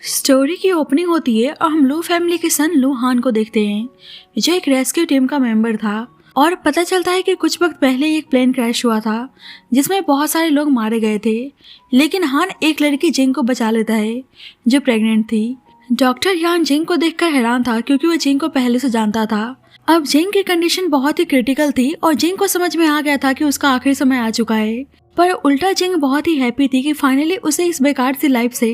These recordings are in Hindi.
स्टोरी की ओपनिंग होती है और हम लू फैमिली के सन लू हान को देखते हैं जो एक रेस्क्यू टीम का मेंबर था। और पता चलता है कि कुछ वक्त पहले एक प्लेन क्रैश हुआ था जिसमें बहुत सारे लोग मारे गए थे, लेकिन हान एक लड़की जिंग को बचा लेता है जो प्रेग्नेंट थी। डॉक्टर यान जिंग को देखकर हैरान था क्योंकि वह जिंग को पहले से जानता था। अब जिंग की कंडीशन बहुत ही क्रिटिकल थी और जिंग को समझ में आ गया था कि उसका आखिरी समय आ चुका है। पर उल्टा जिंग बहुत ही हैप्पी थी कि फाइनली उसे इस बेकार सी लाइफ से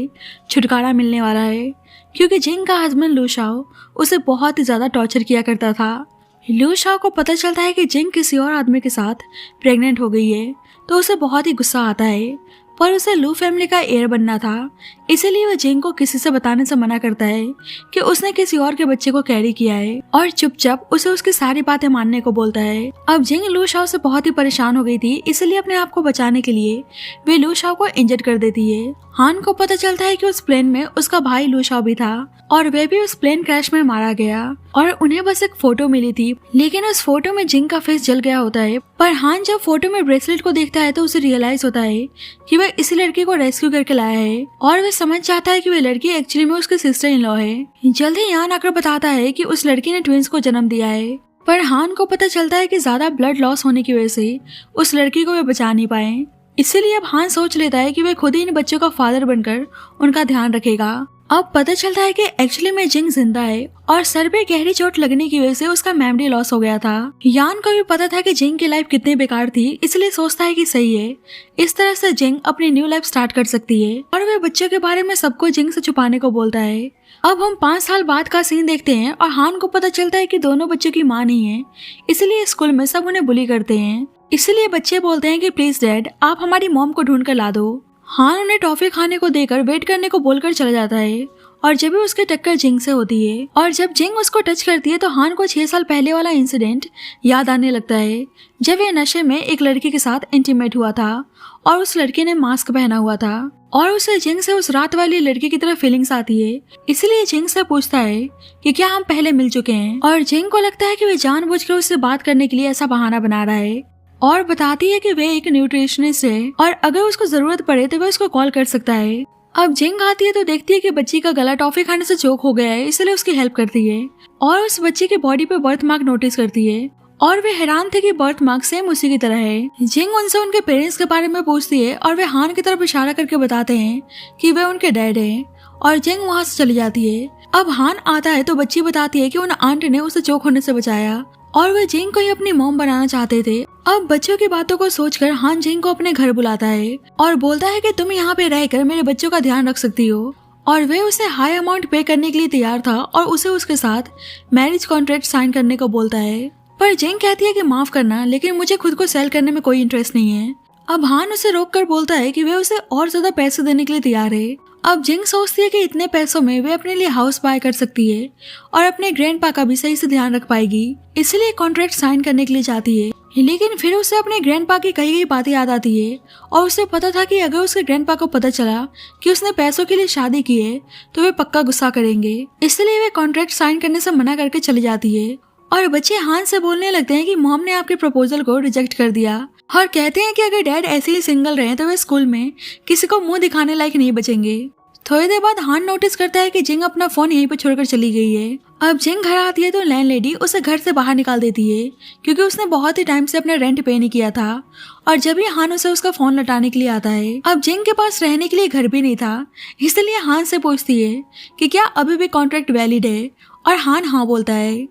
छुटकारा मिलने वाला है, क्योंकि जिंग का हस्बैंड लू शाओ उसे बहुत ही ज्यादा टॉर्चर किया करता था। लू शाओ को पता चलता है कि जिंग किसी और आदमी के साथ प्रेग्नेंट हो गई है तो उसे बहुत ही गुस्सा आता है, पर उसे लू फैमिली का हेयर बनना था, इसीलिए वह जिंग को किसी से बताने से मना करता है कि उसने किसी और के बच्चे को कैरी किया है और चुपचाप उसे उसकी सारी बातें मानने को बोलता है। अब जिंग लू शाओ से बहुत ही परेशान हो गई थी, इसलिए अपने आप को बचाने के लिए वे लू शाओ को इंजर्ड कर देती है। हान को पता चलता है कि उस प्लेन में उसका भाई लू शाओ भी था और वे भी उस प्लेन क्रैश में मारा गया और उन्हें बस एक फोटो मिली थी, लेकिन उस फोटो में जिंग का फेस जल गया होता है। पर हान जब फोटो में ब्रेसलेट को देखता है तो उसे रियलाइज होता है कि वह इसी लड़की को रेस्क्यू करके लाया है और वह समझ जाता है कि वह लड़की एक्चुअली में उसकी सिस्टर इन लॉ है। जल्द ही यान आकर बताता है कि उस लड़की ने ट्विंस को जन्म दिया है, पर हान को पता चलता है कि ज्यादा ब्लड लॉस होने की वजह से उस लड़की को वे बचा नहीं पाए, इसीलिए अब हान सोच लेता है कि वह खुद ही इन बच्चों का फादर बनकर उनका ध्यान रखेगा। अब पता चलता है कि एक्चुअली में जिंग जिंदा है और सर पे गहरी चोट लगने की वजह से उसका मेमोरी लॉस हो गया था। यान को भी पता था कि जिंग की लाइफ कितनी बेकार थी, इसलिए सोचता है कि सही है, इस तरह से जिंग अपनी न्यू लाइफ स्टार्ट कर सकती है और वे बच्चों के बारे में सबको जिंग से छुपाने को बोलता है। अब हम 5 साल बाद का सीन देखते हैं और हान को पता चलता है कि दोनों बच्चों की माँ नहीं है, इसलिए स्कूल में सब उन्हें बुली करते हैं। इसलिए बच्चे बोलते हैं कि प्लीज डैड आप हमारी मॉम को ढूंढ कर ला दो। हान उन्हें टॉफी खाने को देकर वेट करने को बोलकर चला जाता है और जब भी उसकी टक्कर जिंग से होती है और जब जिंग उसको टच करती है तो हान को 6 साल पहले वाला इंसिडेंट याद आने लगता है जब ये नशे में एक लड़की के साथ इंटीमेट हुआ था और उस लड़की ने मास्क पहना हुआ था और उसे जिंग से उस रात वाली लड़की की तरफ फीलिंग्स आती है, इसलिए जिंग से पूछता है कि क्या हम पहले मिल चुके हैं और जिंग को लगता है कि वे जानबूझकर उससे बात करने के लिए ऐसा बहाना बना रहा है और बताती है कि वे एक न्यूट्रिशनिस्ट है और अगर उसको जरूरत पड़े तो वह उसको कॉल कर सकता है। अब जिंग आती है तो देखती है कि बच्ची का गला टॉफी खाने से चोक हो गया है, इसलिए उसकी हेल्प करती है और उस बच्ची की बॉडी पे बर्थ मार्क नोटिस करती है और वे हैरान थे कि बर्थ मार्क सेम उसी की तरह है। जिंग उनसे उनके पेरेंट्स के बारे में पूछती है और वे हान की तरफ इशारा करके बताते हैं कि वे उनके डैड हैं और जिंग वहाँ से चली जाती है। अब हान आता है तो बच्ची बताती है कि उन आंट ने उसे चोक होने से बचाया और वे जिंग को ही अपनी मॉम बनाना चाहते थे। अब बच्चों की बातों को सोचकर हान जिंग को अपने घर बुलाता है और बोलता है कि तुम यहाँ पे रहकर मेरे बच्चों का ध्यान रख सकती हो और वे उसे हाई अमाउंट पे करने के लिए तैयार था और उसे उसके साथ मैरिज कॉन्ट्रैक्ट साइन करने को बोलता है। पर जिंग कहती है कि माफ करना, लेकिन मुझे खुद को सेल करने में कोई इंटरेस्ट नहीं है। अब हान उसे रोक कर बोलता है कि वे उसे और ज्यादा पैसे देने के लिए तैयार है। अब जिंग सोचती है कि इतने पैसों में वे अपने लिए हाउस बाय कर सकती है और अपने ग्रैंडपा का भी सही से ध्यान रख पाएगी, इसलिए कॉन्ट्रैक्ट साइन करने के लिए जाती है। लेकिन फिर उसे अपने ग्रैंडपा की कही गई बातें याद आती है और उसे पता था कि अगर उसके ग्रैंडपा को पता चला कि उसने पैसों के लिए शादी की है तो वे पक्का गुस्सा करेंगे, इसलिए वे कॉन्ट्रैक्ट साइन करने से मना करके चली जाती है। और बच्चे हान से बोलने लगते हैं कि मॉम ने आपके प्रपोजल को रिजेक्ट कर दिया और कहते हैं कि अगर डैड ऐसे ही सिंगल रहे तो वे स्कूल में किसी को मुंह दिखाने लायक नहीं बचेंगे। थोड़ी देर बाद हान नोटिस करता है कि जिंग अपना फोन यहीं पर छोड़कर चली गई है। अब जिंग घर आती है तो लैंडलेडी उसे घर से बाहर निकाल देती है क्योंकि उसने बहुत ही टाइम से अपना रेंट पे नहीं किया था और जब ही हान उसे उसका फोन लौटाने के लिए आता है। अब जिंग के पास रहने के लिए घर भी नहीं था, इसलिए हान से पूछती है कि क्या अभी भी कॉन्ट्रैक्ट वैलिड है और हान हाँ बोलता है।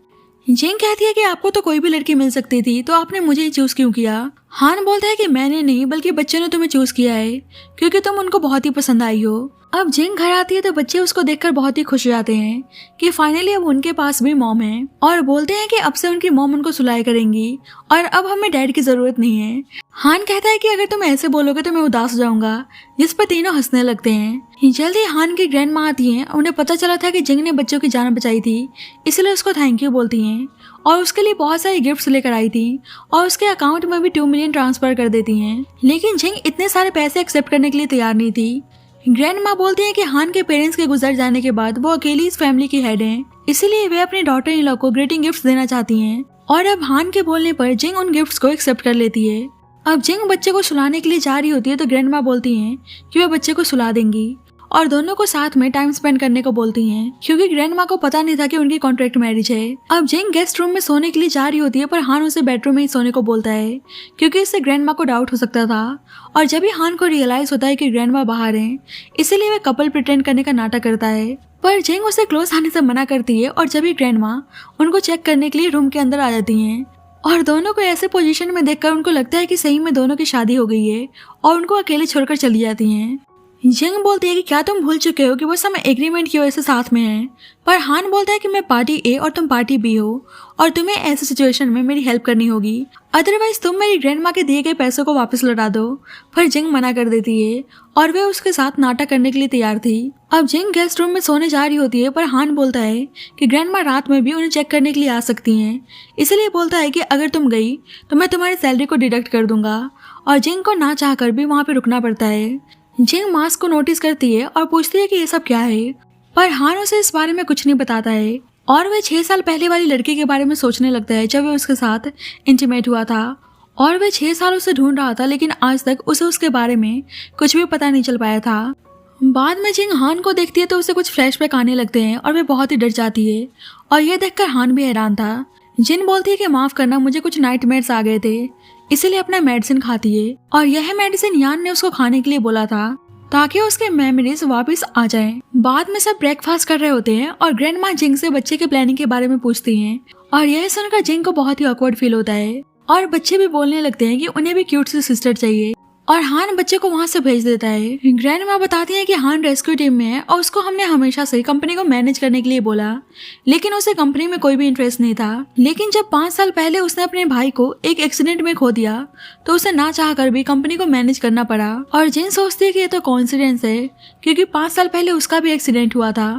जिंग कहती है कि आपको तो कोई भी लड़की मिल सकती थी तो आपने मुझे ही चूज क्यों किया। हान बोलता है कि मैंने नहीं बल्कि बच्चों ने तुम्हें चूज किया है क्योंकि तुम उनको बहुत ही पसंद आई हो। अब जिंग घर आती है तो बच्चे उसको देखकर बहुत ही खुश हो जाते हैं कि फाइनली अब उनके पास भी मॉम है और बोलते हैं कि अब से उनकी मॉम उनको सुलाया करेंगी और अब हमें डैड की जरूरत नहीं है। हान कहता है कि अगर तुम ऐसे बोलोगे तो मैं उदास हो जाऊंगा, जिस पर तीनों हंसने लगते हैं। जल्दी हान की ग्रैंड माँ आती है, उन्हें पता चला था कि जिंग ने बच्चों की जान बचाई थी, इसलिए उसको थैंक यू बोलती हैं और उसके लिए बहुत सारी गिफ्ट्स लेकर आई थी और उसके अकाउंट में भी 2 मिलियन ट्रांसफर कर देती हैं। लेकिन जिंग इतने सारे पैसे एक्सेप्ट करने के लिए तैयार नहीं थी। ग्रैंड माँ बोलती है कि हान के पेरेंट्स के गुजर जाने के बाद वो अकेली इस फैमिली की हेड हैं, इसीलिए वे अपने डॉटर इन लॉ को ग्रीटिंग गिफ्ट्स देना चाहती हैं और अब हान के बोलने पर जिंग उन गिफ्ट्स को एक्सेप्ट कर लेती है। अब जिंग बच्चे को सुलाने के लिए जा रही होती है तो ग्रैंड माँ बोलती हैं कि वे बच्चे को सुला देंगी और दोनों को साथ में टाइम स्पेंड करने को बोलती हैं, क्योंकि ग्रैंड माँ को पता नहीं था कि उनकी कॉन्ट्रैक्ट मैरिज है। अब जिंग गेस्ट रूम में सोने के लिए जा रही होती है, पर हान उसे बेडरूम में ही सोने को बोलता है, क्योंकि इससे ग्रैंड माँ को डाउट हो सकता था। और जब भी हान को रियलाइज होता है कि ग्रैंड माँ बाहर है, इसीलिए वह कपल प्रिटेंड करने का नाटक करता है, पर जिंग उसे क्लोज आने से मना करती है। और जब भी ग्रैंड माँ उनको चेक करने के लिए रूम के अंदर आ जाती हैं, और दोनों को ऐसे पोजीशन में देखकर उनको लगता है कि सही में दोनों की शादी हो गई है, और उनको अकेले छोड़कर चली जाती हैं। जिंग बोलती है कि क्या तुम भूल चुके हो कि बस हम एग्रीमेंट की वजह से साथ में हैं। पर हान बोलता है कि मैं पार्टी ए और तुम पार्टी बी हो, और तुम्हें ऐसी सिचुएशन में मेरी हेल्प करनी होगी, अदरवाइज तुम मेरी ग्रैंड माँ के दिए गए पैसों को वापस लौटा दो। पर जिंग मना कर देती है, और वे उसके साथ नाटक करने के लिए तैयार थी। अब जिंग गेस्ट रूम में सोने जा रही होती है, पर हान बोलता है कि ग्रैंड माँ रात में भी उन्हें चेक करने के लिए आ सकती हैं, इसलिए बोलता है कि अगर तुम गई तो मैं तुम्हारी सैलरी को डिडक्ट कर दूंगा। और जिंग को ना चाहकर भी वहाँ पे रुकना पड़ता है। जिंग मास्क को नोटिस करती है और पूछती है कि ये सब क्या है, पर हान उसे इस बारे में कुछ नहीं बताता है। और वह 6 साल पहले वाली लड़की के बारे में सोचने लगता है जब वह उसके साथ इंटीमेट हुआ था, और वह 6 साल उसे ढूंढ रहा था, लेकिन आज तक उसे उसके बारे में कुछ भी पता नहीं चल पाया था। बाद में जिंग हान को देखती है तो उसे कुछ फ्लैशबैक आने लगते हैं, और वह बहुत ही डर जाती है। और यह देखकर हान भी हैरान था। जिन बोलती है कि माफ करना, मुझे कुछ नाइटमेयर्स आ गए थे, इसीलिए अपना मेडिसिन खाती है। और यह मेडिसिन यान ने उसको खाने के लिए बोला था, ताकि उसके मेमोरीज वापस आ जाएं। बाद में सब ब्रेकफास्ट कर रहे होते हैं, और ग्रैंड माँ जिंग से बच्चे के प्लानिंग के बारे में पूछती हैं। और यह सुनकर जिंग को बहुत ही ऑकवर्ड फील होता है, और बच्चे भी बोलने लगते हैं कि उन्हें भी क्यूट सी सिस्टर चाहिए। और हान बच्चे को वहाँ से भेज देता है। ग्रैंड माँ बताती है कि हान रेस्क्यू टीम में है, और उसको हमने हमेशा से कंपनी को मैनेज करने के लिए बोला, लेकिन उसे कंपनी में कोई भी इंटरेस्ट नहीं था। लेकिन जब 5 साल पहले उसने अपने भाई को एक एक्सीडेंट में खो दिया, तो उसे ना चाहकर भी कंपनी को मैनेज करना पड़ा। और जिन सोचती है कि ये तो कोइंसिडेंस है, क्योंकि 5 साल पहले उसका भी एक्सीडेंट हुआ था।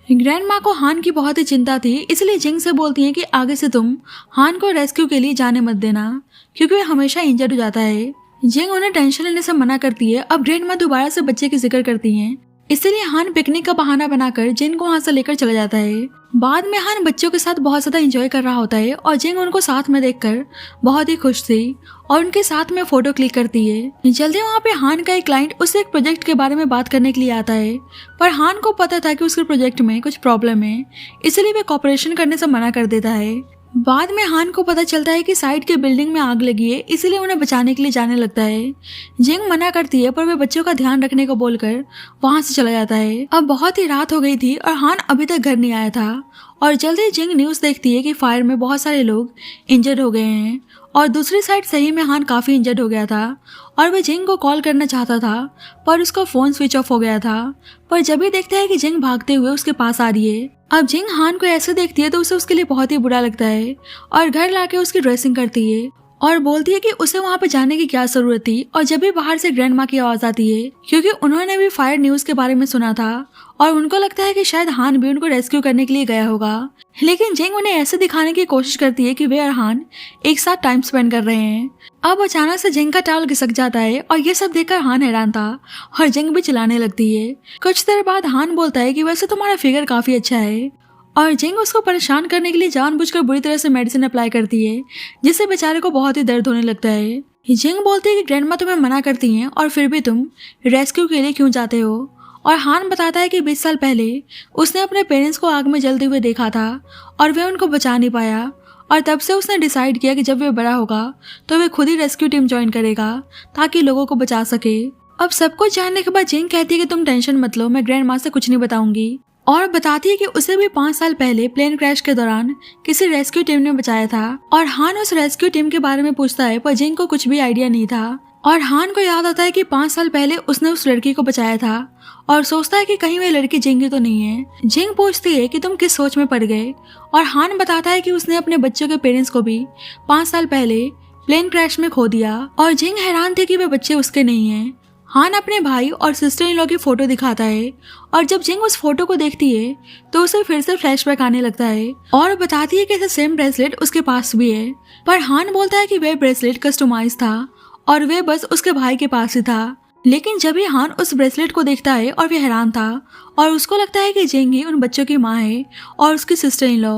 ग्रैंड माँ को हान की बहुत ही चिंता थी, इसलिए जिंग से बोलती है कि आगे से तुम हान को रेस्क्यू के लिए जाने मत देना, क्योंकि वह हमेशा इंजर्ड हो जाता है। जिंग उन्हें टेंशन लेने से मना करती है। अब ग्रैंड माँ दोबारा से बच्चे की जिक्र करती हैं, इसलिए हान पिकनिक का बहाना बनाकर जिंग को वहाँ से लेकर चला जाता है। बाद में हान बच्चों के साथ बहुत ज्यादा एंजॉय कर रहा होता है, और जिंग उनको साथ में देखकर बहुत ही खुश थी, और उनके साथ में फोटो क्लिक करती है। जल्दी वहाँ पे हान का एक क्लाइंट उससे एक प्रोजेक्ट के बारे में बात करने के लिए आता है, पर हान को पता था कि उसके प्रोजेक्ट में कुछ प्रॉब्लम है, इसलिए वे कॉपरेशन करने से मना कर देता है। बाद में हान को पता चलता है कि साइड के बिल्डिंग में आग लगी है, इसलिए उन्हें बचाने के लिए जाने लगता है। जिंग मना करती है, पर वे बच्चों का ध्यान रखने को बोलकर वहां से चला जाता है। अब बहुत ही रात हो गई थी, और हान अभी तक घर नहीं आया था। और जल्दी जिंग न्यूज देखती है कि फायर में बहुत सारे लोग इंजर्ड हो गए हैं, और दूसरी साइड सही में हान काफी इंजर्ड हो गया था, और वह जिंग को कॉल करना चाहता था, पर उसका फोन स्विच ऑफ हो गया था। पर जब भी देखता है कि जिंग भागते हुए उसके पास आ रही है। अब जिंग हान को ऐसे देखती है तो उसे उसके लिए बहुत ही बुरा लगता है, और घर लाके उसकी ड्रेसिंग करती है, और बोलती है कि उसे वहाँ पे जाने की क्या जरूरत थी। और जब भी बाहर से ग्रैंड माँ की आवाज आती है, क्योंकि उन्होंने भी फायर न्यूज के बारे में सुना था, और उनको लगता है कि शायद हान भी उनको रेस्क्यू करने के लिए गया होगा। लेकिन जिंग उन्हें ऐसे दिखाने की कोशिश करती है कि वे और हान एक साथ टाइम स्पेंड कर रहे हैं। अब अचानक से जिंग का टावल घिसक जाता है, और ये सब देखकर हान हैरान था, और जिंग भी चिल्लाने लगती है। कुछ देर बाद हान बोलता है कि वैसे तुम्हारा फिगर काफी अच्छा है, और जिंग उसको परेशान करने के लिए जानबूझकर बुरी तरह से मेडिसिन अप्लाई करती है, जिससे बेचारे को बहुत ही दर्द होने लगता है। जिंग बोलती है कि ग्रैंडमा तुम्हें मना करती हैं, और फिर भी तुम रेस्क्यू के लिए क्यों जाते हो। और हान बताता है कि 20 साल पहले उसने अपने पेरेंट्स को आग में जलते हुए देखा था, और वह उनको बचा नहीं पाया, और तब से उसने डिसाइड किया कि जब वह बड़ा होगा तो वह खुद ही रेस्क्यू टीम ज्वाइन करेगा, ताकि लोगों को बचा सके। अब सब कुछ जानने के बाद जिंग कहती है कि तुम टेंशन मत लो, मैं ग्रैंड माँ से कुछ नहीं बताऊंगी, और बताती है कि उसे भी 5 साल पहले प्लेन क्रैश के दौरान किसी रेस्क्यू टीम ने बचाया था। और हान उस रेस्क्यू टीम के बारे में पूछता है, पर जिंग को कुछ भी आइडिया नहीं था। और हान को याद आता है कि 5 साल पहले उसने उस लड़की को बचाया था, और सोचता है कि कहीं वह लड़की जिंग ही तो नहीं है। जिंग पूछती है कि तुम किस सोच में पड़ गए, और हान बताता है कि उसने अपने बच्चों के पेरेंट्स को भी 5 साल पहले प्लेन क्रैश में खो दिया, और जिंग हैरान थे कि वे बच्चे उसके नहीं हैं। हान अपने भाई और सिस्टर इन लॉ की फोटो दिखाता है, और जब जिंग उस फोटो को देखती है तो उसे फिर से फ्लैशबैक आने लगता है, और बताती है कि ऐसा सेम ब्रेसलेट उसके पास भी है। पर हान बोलता है कि वह ब्रेसलेट कस्टमाइज था, और वह बस उसके भाई के पास ही था। लेकिन जब ही हान उस ब्रेसलेट को देखता है, और वह हैरान था, और उसको लगता है कि जिंग ही उन बच्चों की माँ है और उसकी सिस्टर इन लॉ।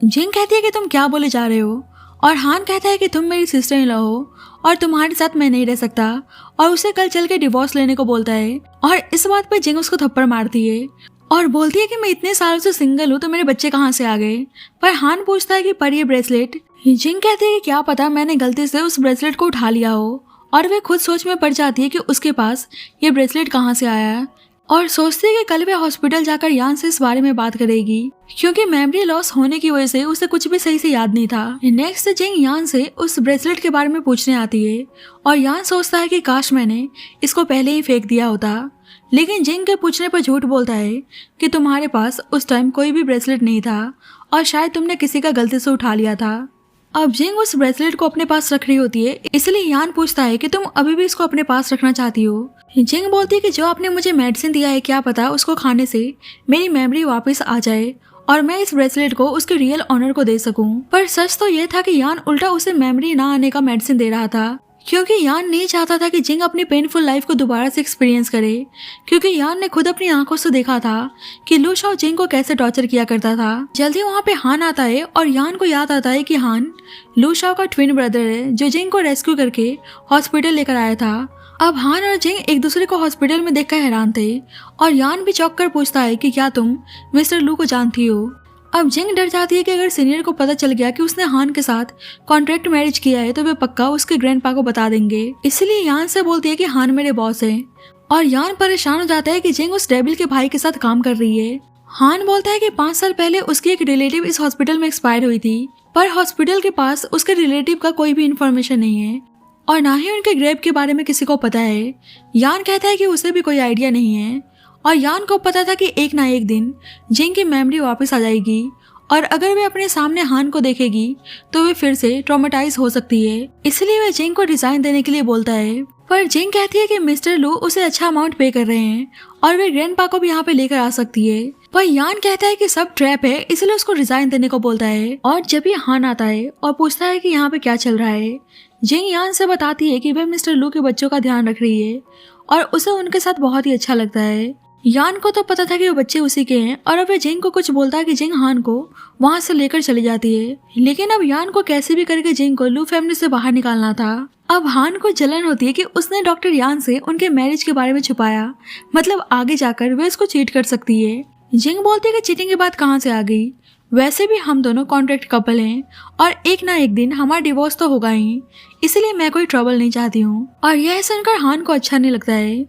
जिंग कहती है कि तुम क्या बोले जा रहे हो, और हान कहता है कि तुम मेरी सिस्टर इन लॉ हो और तुम्हारे साथ मैं नहीं रह सकता, और उसे कल चल के डिवोर्स लेने को बोलता है। और इस बात पे जिंग उसको थप्पड़ मारती है और बोलती है कि मैं इतने सालों से सिंगल हूँ तो मेरे बच्चे कहाँ से आ गए। पर हान पूछता है कि पर ये ब्रेसलेट। जिंग कहती है कि क्या पता मैंने गलती से उस ब्रेसलेट को उठा लिया हो, और वे खुद सोच में पड़ जाती है कि उसके पास ये ब्रेसलेट कहाँ से आया, और सोचती है कि कल वे हॉस्पिटल जाकर यान से इस बारे में बात करेगी, क्योंकि मेमोरी लॉस होने की वजह से उसे कुछ भी सही से याद नहीं था। नेक्स्ट जिंग यान से उस ब्रेसलेट के बारे में पूछने आती है और यान सोचता है कि काश मैंने इसको पहले ही फेंक दिया होता, लेकिन जिंग के पूछने पर झूठ बोलता है कि तुम्हारे पास उस टाइम कोई भी ब्रेसलेट नहीं था और शायद तुमने किसी का गलती से उठा लिया था। अब जिंग उस ब्रेसलेट को अपने पास रख रही होती है, इसलिए यान पूछता है कि तुम अभी भी इसको अपने पास रखना चाहती हो। जिंग बोलती है कि जो आपने मुझे मेडिसिन दिया है, क्या पता उसको खाने से मेरी मेमोरी वापस आ जाए और मैं इस ब्रेसलेट को उसके रियल ऑनर को दे सकूं। पर सच तो ये था कि यान उल्टा उसे मेमोरी ना आने का मेडिसिन दे रहा था, क्योंकि यान नहीं चाहता था कि जिंग अपनी पेनफुल लाइफ को दोबारा से एक्सपीरियंस करे, क्योंकि यान ने खुद अपनी आंखों से देखा था कि लू शाओ जिंग को कैसे टॉर्चर किया करता था। जल्दी वहाँ पे हान आता है और यान को याद आता है कि हान लू शाओ का ट्विन ब्रदर है जो जिंग को रेस्क्यू करके हॉस्पिटल लेकर आया था। अब हान और जिंग एक दूसरे को हॉस्पिटल में देखकर हैरान थे और यान भी चौंक कर पूछता है कि क्या तुम मिस्टर लू को जानती हो। अब जिंग डर जाती है कि अगर सीनियर को पता चल गया कि उसने हान के साथ कॉन्ट्रैक्ट मैरिज किया है तो वे पक्का उसके ग्रैंडपा को बता देंगे, इसलिए यान से बोलती है कि हान मेरे बॉस है। और यान परेशान हो जाता है कि जिंग उस डेविल के भाई के साथ काम कर रही है। हान बोलता है कि 5 साल पहले उसकी एक रिलेटिव इस हॉस्पिटल में एक्सपायर हुई थी, पर हॉस्पिटल के पास उसके रिलेटिव का कोई भी इंफॉर्मेशन नहीं है और ना ही उनके ग्रेव के बारे में किसी को पता है। यान कहता है कि उसे भी कोई आइडिया नहीं है और यान को पता था कि एक ना एक दिन जिंग की मेमोरी वापस आ जाएगी और अगर वे अपने सामने हान को देखेगी तो वे फिर से ट्रॉमेटाइज हो सकती है, इसलिए वे जिंग को रिजाइन देने के लिए बोलता है। पर जिंग कहती है कि मिस्टर लू उसे अच्छा अमाउंट पे कर रहे हैं और वे ग्रैंडपा को भी यहाँ पे लेकर आ सकती है। पर यान कहता है कि सब ट्रैप है, इसलिए उसको रिजाइन देने को बोलता है। और जब ये हान आता है और पूछता है कि यहाँ पे क्या चल रहा है, जिंग यान से बताती है कि वह मिस्टर लू के बच्चों का ध्यान रख रही है और उसे उनके साथ बहुत ही अच्छा लगता है। यान को तो पता था कि वो बच्चे उसी के हैं और अब वे जिंग को कुछ बोलता है कि जिंग हान को वहाँ से लेकर चली जाती है, लेकिन अब यान को कैसे भी करके जिंग को लू फैमिली से बाहर निकालना था। अब हान को जलन होती है कि उसने डॉक्टर यान से उनके मैरिज के बारे में छुपाया, मतलब आगे जाकर वे उसको चीट कर सकती है। जिंग बोलती है कि चीटिंग की बात कहाँ से आ गई, वैसे भी हम दोनों कॉन्ट्रैक्ट कपल हैं और एक ना एक दिन हमारा डिवोर्स तो होगा ही, इसलिए मैं कोई ट्रबल नहीं चाहती हूँ। और यह सुनकर हान को अच्छा नहीं लगता है।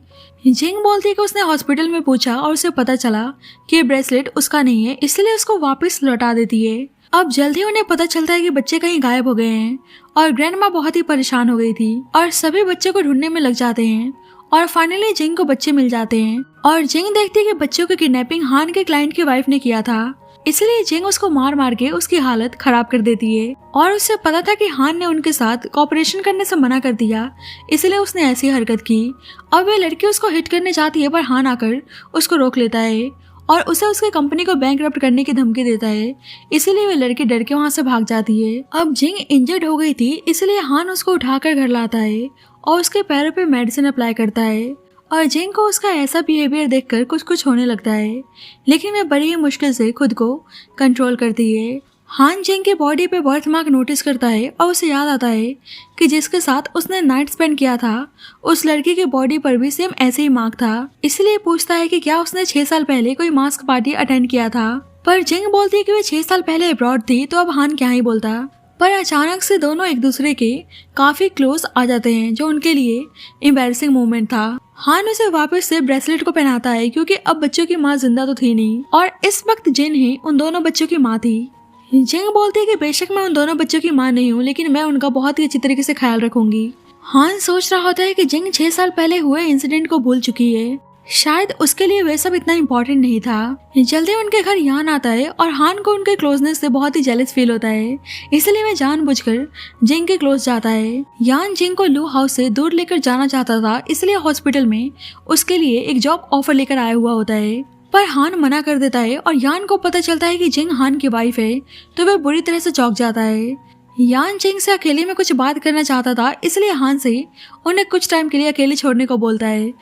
जिंग बोलती है कि उसने हॉस्पिटल में पूछा और उसे पता चला कि ब्रेसलेट उसका नहीं है, इसलिए उसको वापस लौटा देती है। अब जल्दी उन्हें पता चलता है कि बच्चे कहीं गायब हो गए हैं और ग्रैंडमा बहुत ही परेशान हो गई थी और सभी बच्चे को ढूंढने में लग जाते हैं और फाइनली जिंग को बच्चे मिल जाते हैं। और जिंग देखती है कि बच्चों की किडनैपिंग हान के क्लाइंट की वाइफ ने किया था, इसलिए जिंग उसको मार मार के उसकी हालत खराब कर देती है और उससे पता था कि हान ने उनके साथ कॉपरेशन करने से मना कर दिया, इसलिए उसने ऐसी हरकत की। अब वे लड़की उसको हिट करने जाती है पर हान आकर उसको रोक लेता है और उसे उसके कंपनी को बैंकरप्ट करने की धमकी देता है, इसीलिए वे लड़की डर के वहाँ से भाग जाती है। अब जिंग इंजर्ड हो गई थी, इसलिए हान उसको उठाकर घर लाता है और उसके पैरों पे मेडिसिन अप्लाई करता है और जिंग को उसका ऐसा बिहेवियर देखकर कुछ कुछ होने लगता है, लेकिन वह बड़ी ही मुश्किल से खुद को कंट्रोल करती है। हान जिंग के बॉडी पे बर्थ मार्क नोटिस करता है और उसे याद आता है कि जिसके साथ उसने नाइट स्पेंड किया था उस लड़की के बॉडी पर भी सेम ऐसे ही मार्क था, इसलिए पूछता है कि क्या उसने 6 साल पहले कोई मास्क पार्टी अटेंड किया था। पर जिंग बोलती है कि वे 6 साल पहले अब्रॉड थी, तो अब हान क्या ही बोलता। पर अचानक से दोनों एक दूसरे के काफी क्लोज आ जाते हैं, जो उनके लिए एम्बैरेसिंग मोमेंट था। हान उसे वापस से ब्रेसलेट को पहनाता है क्योंकि अब बच्चों की माँ जिंदा तो थी नहीं और इस वक्त जिन ही उन दोनों बच्चों की माँ थी। जिंग बोलती है कि बेशक मैं उन दोनों बच्चों की माँ नहीं हूँ, लेकिन मैं उनका बहुत ही अच्छी तरीके से ख्याल रखूंगी। हान सोच रहा होता है कि जिंग 6 साल पहले हुए इंसिडेंट को भूल चुकी है, शायद उसके लिए वे सब इतना इम्पोर्टेंट नहीं था। जल्दी उनके घर यान आता है और हान को उनके क्लोजनेस से बहुत ही जेलस फील होता है, इसलिए वह जानबूझकर जिंग के क्लोज जाता है। यान जिंग को लू हाउस से दूर लेकर जाना चाहता था, इसलिए हॉस्पिटल में उसके लिए एक जॉब ऑफर लेकर आया हुआ होता है, पर हान मना कर देता है और यान को पता चलता है कि जिंग हान की वाइफ है, तो वह बुरी तरह से चौंक जाता है। यान जिंग से अकेले में कुछ बात करना चाहता था, इसलिए हान से उन्हें कुछ टाइम के लिए अकेले छोड़ने को बोलता है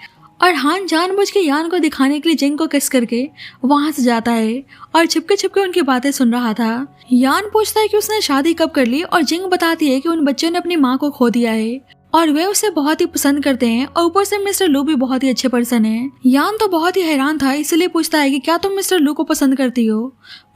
और हान जानबूझ के यान को दिखाने के लिए जिंग को किस करके वहां से जाता है और छुपके छुपके उनकी बातें सुन रहा था। यान पूछता है कि उसने शादी कब कर ली और जिंग बताती है कि उन बच्चों ने अपनी माँ को खो दिया है और वे उसे बहुत ही पसंद करते हैं और ऊपर से मिस्टर लू भी बहुत ही अच्छे पर्सन है। यान तो बहुत ही हैरान था, इसलिए पूछता है कि क्या तुम मिस्टर लू को पसंद करती हो,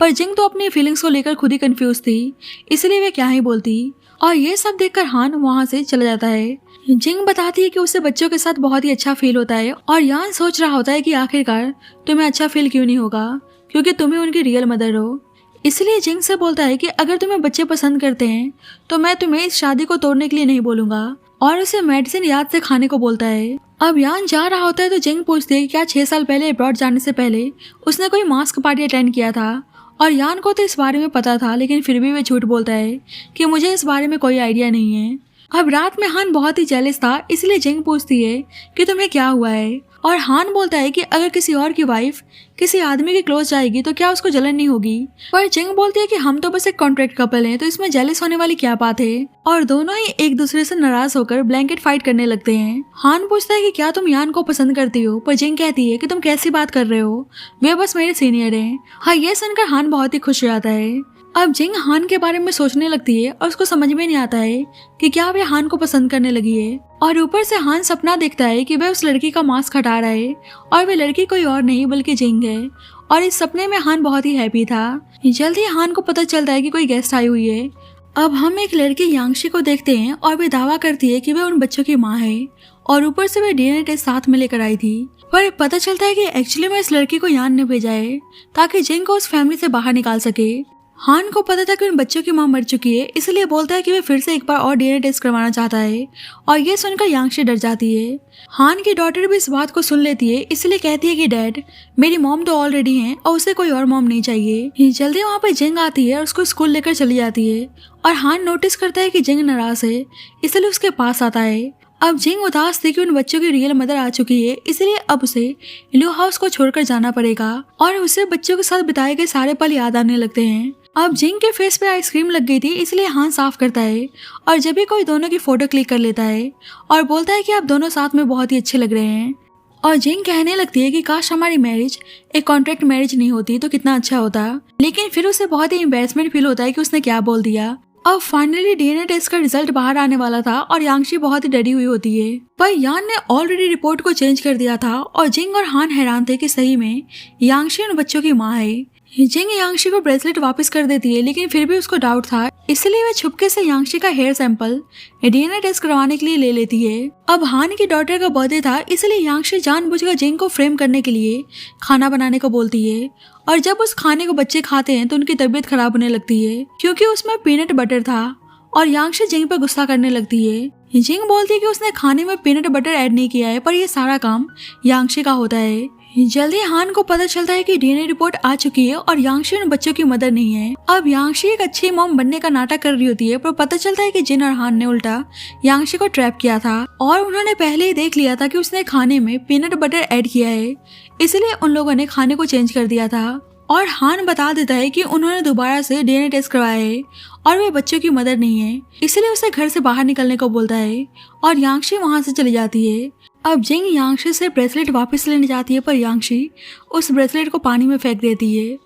पर जिंग तो अपनी फीलिंग्स को लेकर खुद ही कंफ्यूज थी, इसलिए वे क्या ही बोलती। और ये सब देखकर हान वहाँ से चला जाता है। जिंग बताती है कि उसे बच्चों के साथ बहुत ही अच्छा फील होता है और यान सोच रहा होता है कि आखिरकार तुम्हें अच्छा फील क्यों नहीं होगा, क्योंकि तुम्हें उनकी रियल मदर हो। इसलिए जिंग से बोलता है कि अगर तुम्हें बच्चे पसंद करते हैं तो मैं तुम्हें इस शादी को तोड़ने के लिए नहीं बोलूंगा, और उसे मेडिसिन याद से खाने को बोलता है। अब यान जा रहा होता है तो जिंग पूछती है कि क्या 6 साल पहले अब्रॉड जाने से पहले उसने कोई मास्क पार्टी अटेंड किया था, और यान को तो इस बारे में पता था, लेकिन फिर भी वे झूठ बोलता है कि मुझे इस बारे में कोई आइडिया नहीं है। अब रात में हान बहुत ही जेलस था, इसलिए जिंग पूछती है कि तुम्हें क्या हुआ है, और हान बोलता है कि अगर किसी और की वाइफ किसी आदमी के क्लोज जाएगी तो क्या उसको जलन नहीं होगी। पर जिंग बोलती है कि हम तो बस एक कॉन्ट्रैक्ट कपल हैं, तो इसमें जेलस होने वाली क्या बात है, और दोनों ही एक दूसरे से नाराज होकर ब्लैंकेट फाइट करने लगते हैं। हान पूछता है कि क्या तुम यान को पसंद करती हो, पर जिंग कहती है कि तुम कैसी बात कर रहे हो, वे बस मेरे सीनियर हैं। हाँ, ये सुनकर हान बहुत ही खुश हो जाता है। अब जिंग हान के बारे में सोचने लगती है और उसको समझ में नहीं आता है कि क्या वे हान को पसंद करने लगी है, और ऊपर से हान सपना देखता है कि वह उस लड़की का मास्क हटा रहा है और वह लड़की कोई और नहीं बल्कि जिंग है, और इस सपने में हान बहुत ही हैप्पी था। जल्द ही हान को पता चलता है कि कोई गेस्ट आई हुई है। अब हम एक लड़की यांगशी को देखते हैं और वे दावा करती है कि वह उन बच्चों की माँ है, और ऊपर से वह डीएनए टेस्ट साथ में लेकर आई थी। पर पता चलता है कि एक्चुअली में इस लड़की को यान ने भेजा है ताकि जिंग को उस फैमिली से बाहर निकाल सके। हान को पता था कि उन बच्चों की मां मर चुकी है, इसलिए बोलता है कि वह फिर से एक बार और डीएनए टेस्ट करवाना चाहता है, और ये सुनकर यांगशी डर जाती है। हान की डॉटर भी इस बात को सुन लेती है, इसलिए कहती है कि डैड, मेरी मॉम तो ऑलरेडी है और उसे कोई और मॉम नहीं चाहिए। जल्दी वहाँ पे जिंग आती है और उसको स्कूल लेकर चली जाती है, और हान नोटिस करता है कि जिंग नाराज है, इसलिए उसके पास आता है। अब जिंग उदास थी कि उन बच्चों की रियल मदर आ चुकी है, इसलिए अब उसे लू हाउस को छोड़कर जाना पड़ेगा, और उसे बच्चों के साथ बिताए गए सारे पल याद आने लगते हैं। अब जिंग के फेस पे आइसक्रीम लग गई थी, इसलिए हान साफ करता है, और जब भी कोई दोनों की फोटो क्लिक कर लेता है और बोलता है कि आप दोनों साथ में बहुत ही अच्छे लग रहे हैं। और जिंग कहने लगती है कि काश हमारी मैरिज एक कॉन्ट्रैक्ट मैरिज नहीं होती तो कितना अच्छा होता, लेकिन फिर उसे बहुत ही एम्बैरेसमेंट फील होता है कि उसने क्या बोल दिया। अब फाइनली डीएनए टेस्ट का रिजल्ट बाहर आने वाला था और यांगशी बहुत ही डरी हुई होती है, पर यान ने ऑलरेडी रिपोर्ट को चेंज कर दिया था, और जिंग और हान हैरान थे कि सही में यांगशी उन बच्चों की माँ है। जिंग यांगशी को ब्रेसलेट वापस कर देती है, लेकिन फिर भी उसको डाउट था, इसलिए वह छुपके से यांगशी का हेयर सैंपल डीएनए टेस्ट करवाने के लिए ले लेती है। अब हान की डॉटर का बर्थडे था, इसलिए यांगशी जानबूझकर जिंग को फ्रेम करने के लिए खाना बनाने को बोलती है, और जब उस खाने को बच्चे खाते हैं तो उनकी तबीयत खराब होने लगती है क्योंकि उसमें पीनट बटर था, और यांगशी जिंग पर गुस्सा करने लगती है। जिंग बोलती है कि उसने खाने में पीनट बटर ऐड नहीं किया है, पर यह सारा काम यांगशी का होता है। जल्दी हान को पता चलता है कि डीएनए रिपोर्ट आ चुकी है और यांगशी उन बच्चों की मदर नहीं है। अब यांगशी एक अच्छी मॉम बनने का नाटक कर रही होती है, पर पता चलता है कि जिन और हान ने उल्टा यांगशी को ट्रैप किया था, और उन्होंने पहले ही देख लिया था कि उसने खाने में पीनट बटर ऐड किया है, इसलिए उन लोगों ने खाने को चेंज कर दिया था। और हान बता देता है कि उन्होंने दोबारा से डीएनए टेस्ट करवाया है और वे बच्चों की मदर नहीं है, इसलिए उसे घर से बाहर निकलने को बोलता है, और यांगशी वहां से चली जाती है। अब जिंग यांगशी से ब्रेसलेट वापस लेने जाती है, पर यांगशी उस ब्रेसलेट को पानी में फेंक देती है,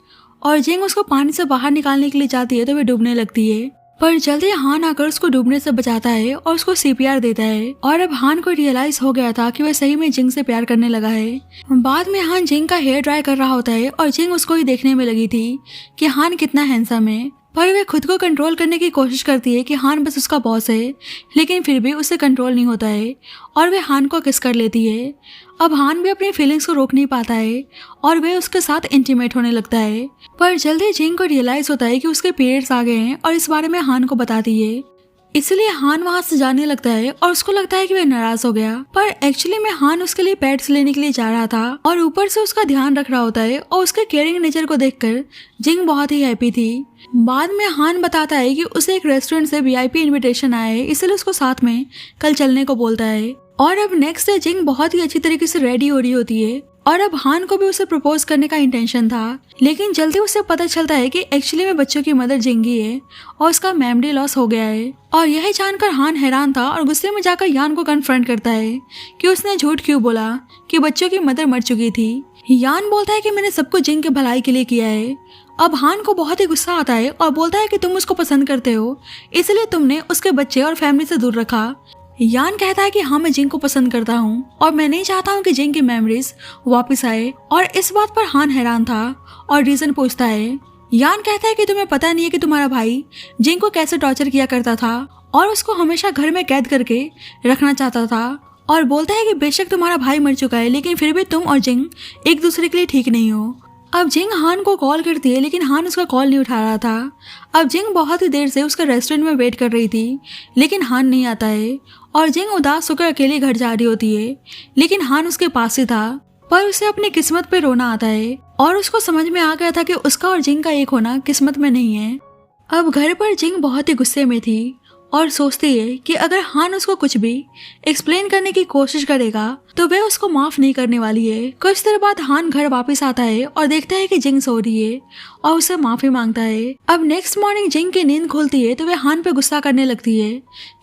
और जिंग उसको पानी से बाहर निकालने के लिए जाती है तो वे डूबने लगती है, पर जल्दी हान आकर उसको डूबने से बचाता है और उसको सीपीआर देता है। और अब हान को रियलाइज हो गया था कि वह सही में जिंग से प्यार करने लगा है। बाद में हान जिंग का हेयर ड्राई कर रहा होता है, और जिंग उसको ही देखने में लगी थी कि हान कितना हैंडसम है, पर वे खुद को कंट्रोल करने की कोशिश करती है कि हान बस उसका बॉस है, लेकिन फिर भी उससे कंट्रोल नहीं होता है, और वे हान को किस कर लेती है। अब हान भी अपनी फीलिंग्स को रोक नहीं पाता है और वे उसके साथ इंटीमेट होने लगता है, पर जल्दी जिंग को रियलाइज होता है कि उसके पीरियड्स आ गए हैं और इस बारे में हान को बताती है, इसलिए हान वहां से जाने लगता है और उसको लगता है कि वह नाराज हो गया, पर एक्चुअली में हान उसके लिए पैड्स लेने के लिए जा रहा था और ऊपर से उसका ध्यान रख रहा होता है, और उसके केयरिंग नेचर को देखकर जिंग बहुत ही हैप्पी थी। बाद में हान बताता है कि उसे एक रेस्टोरेंट से वीआईपी इनविटेशन आया है, इसलिए उसको साथ में कल चलने को बोलता है। और अब नेक्स्ट डे जिंग बहुत ही अच्छी तरीके से रेडी हो रही होती है और अब हान को भी उसे प्रपोज करने का इंटेंशन था, लेकिन जल्दी उसे पता चलता है कि एक्चुअली में बच्चों की मदर जिंगी है और उसका मेमोरी लॉस हो गया है। और यह जानकर हान हैरान था और गुस्से में जाकर यान को कन्फ्रंट करता है कि उसने झूठ क्यों बोला कि बच्चों की मदर मर चुकी थी। यान बोलता है कि मैंने सब कुछ जिंग के भलाई के लिए किया है। अब हान को बहुत ही गुस्सा आता है और बोलता है कि तुम उसको पसंद करते हो, इसलिए तुमने उसके बच्चे और फैमिली से दूर रखा। यान कहता है कि हाँ, मैं जिंग को पसंद करता हूँ और मैं नहीं चाहता हूँ कि जिंग की मेमोरीज वापस आए। और इस बात पर हान हैरान था और रीजन पूछता है। यान कहता है कि तुम्हें पता नहीं है कि तुम्हारा भाई जिंग को कैसे टॉर्चर किया करता था और उसको हमेशा घर में कैद करके रखना चाहता था, और बोलता है कि बेशक तुम्हारा भाई मर चुका है लेकिन फिर भी तुम और जिंग एक दूसरे के लिए ठीक नहीं हो। अब जिंग हान को कॉल करती है लेकिन हान उसका कॉल नहीं उठा रहा था। अब जिंग बहुत ही देर से उसका रेस्टोरेंट में वेट कर रही थी लेकिन हान नहीं आता है और जिंग उदास होकर अकेले घर जा रही होती है, लेकिन हान उसके पास ही था। पर उसे अपनी किस्मत पे रोना आता है और उसको समझ में आ गया था कि उसका और जिंग का एक होना किस्मत में नहीं है। अब घर पर जिंग बहुत ही गुस्से में थी और सोचती है कि अगर हान उसको कुछ भी एक्सप्लेन करने की कोशिश करेगा तो वह उसको माफ नहीं करने वाली है। कुछ देर बाद हान घर वापस आता है और देखता है कि जिंग सो रही है और उससे माफी मांगता है। अब नेक्स्ट मॉर्निंग जिंग की नींद खुलती है तो वह हान पे गुस्सा करने लगती है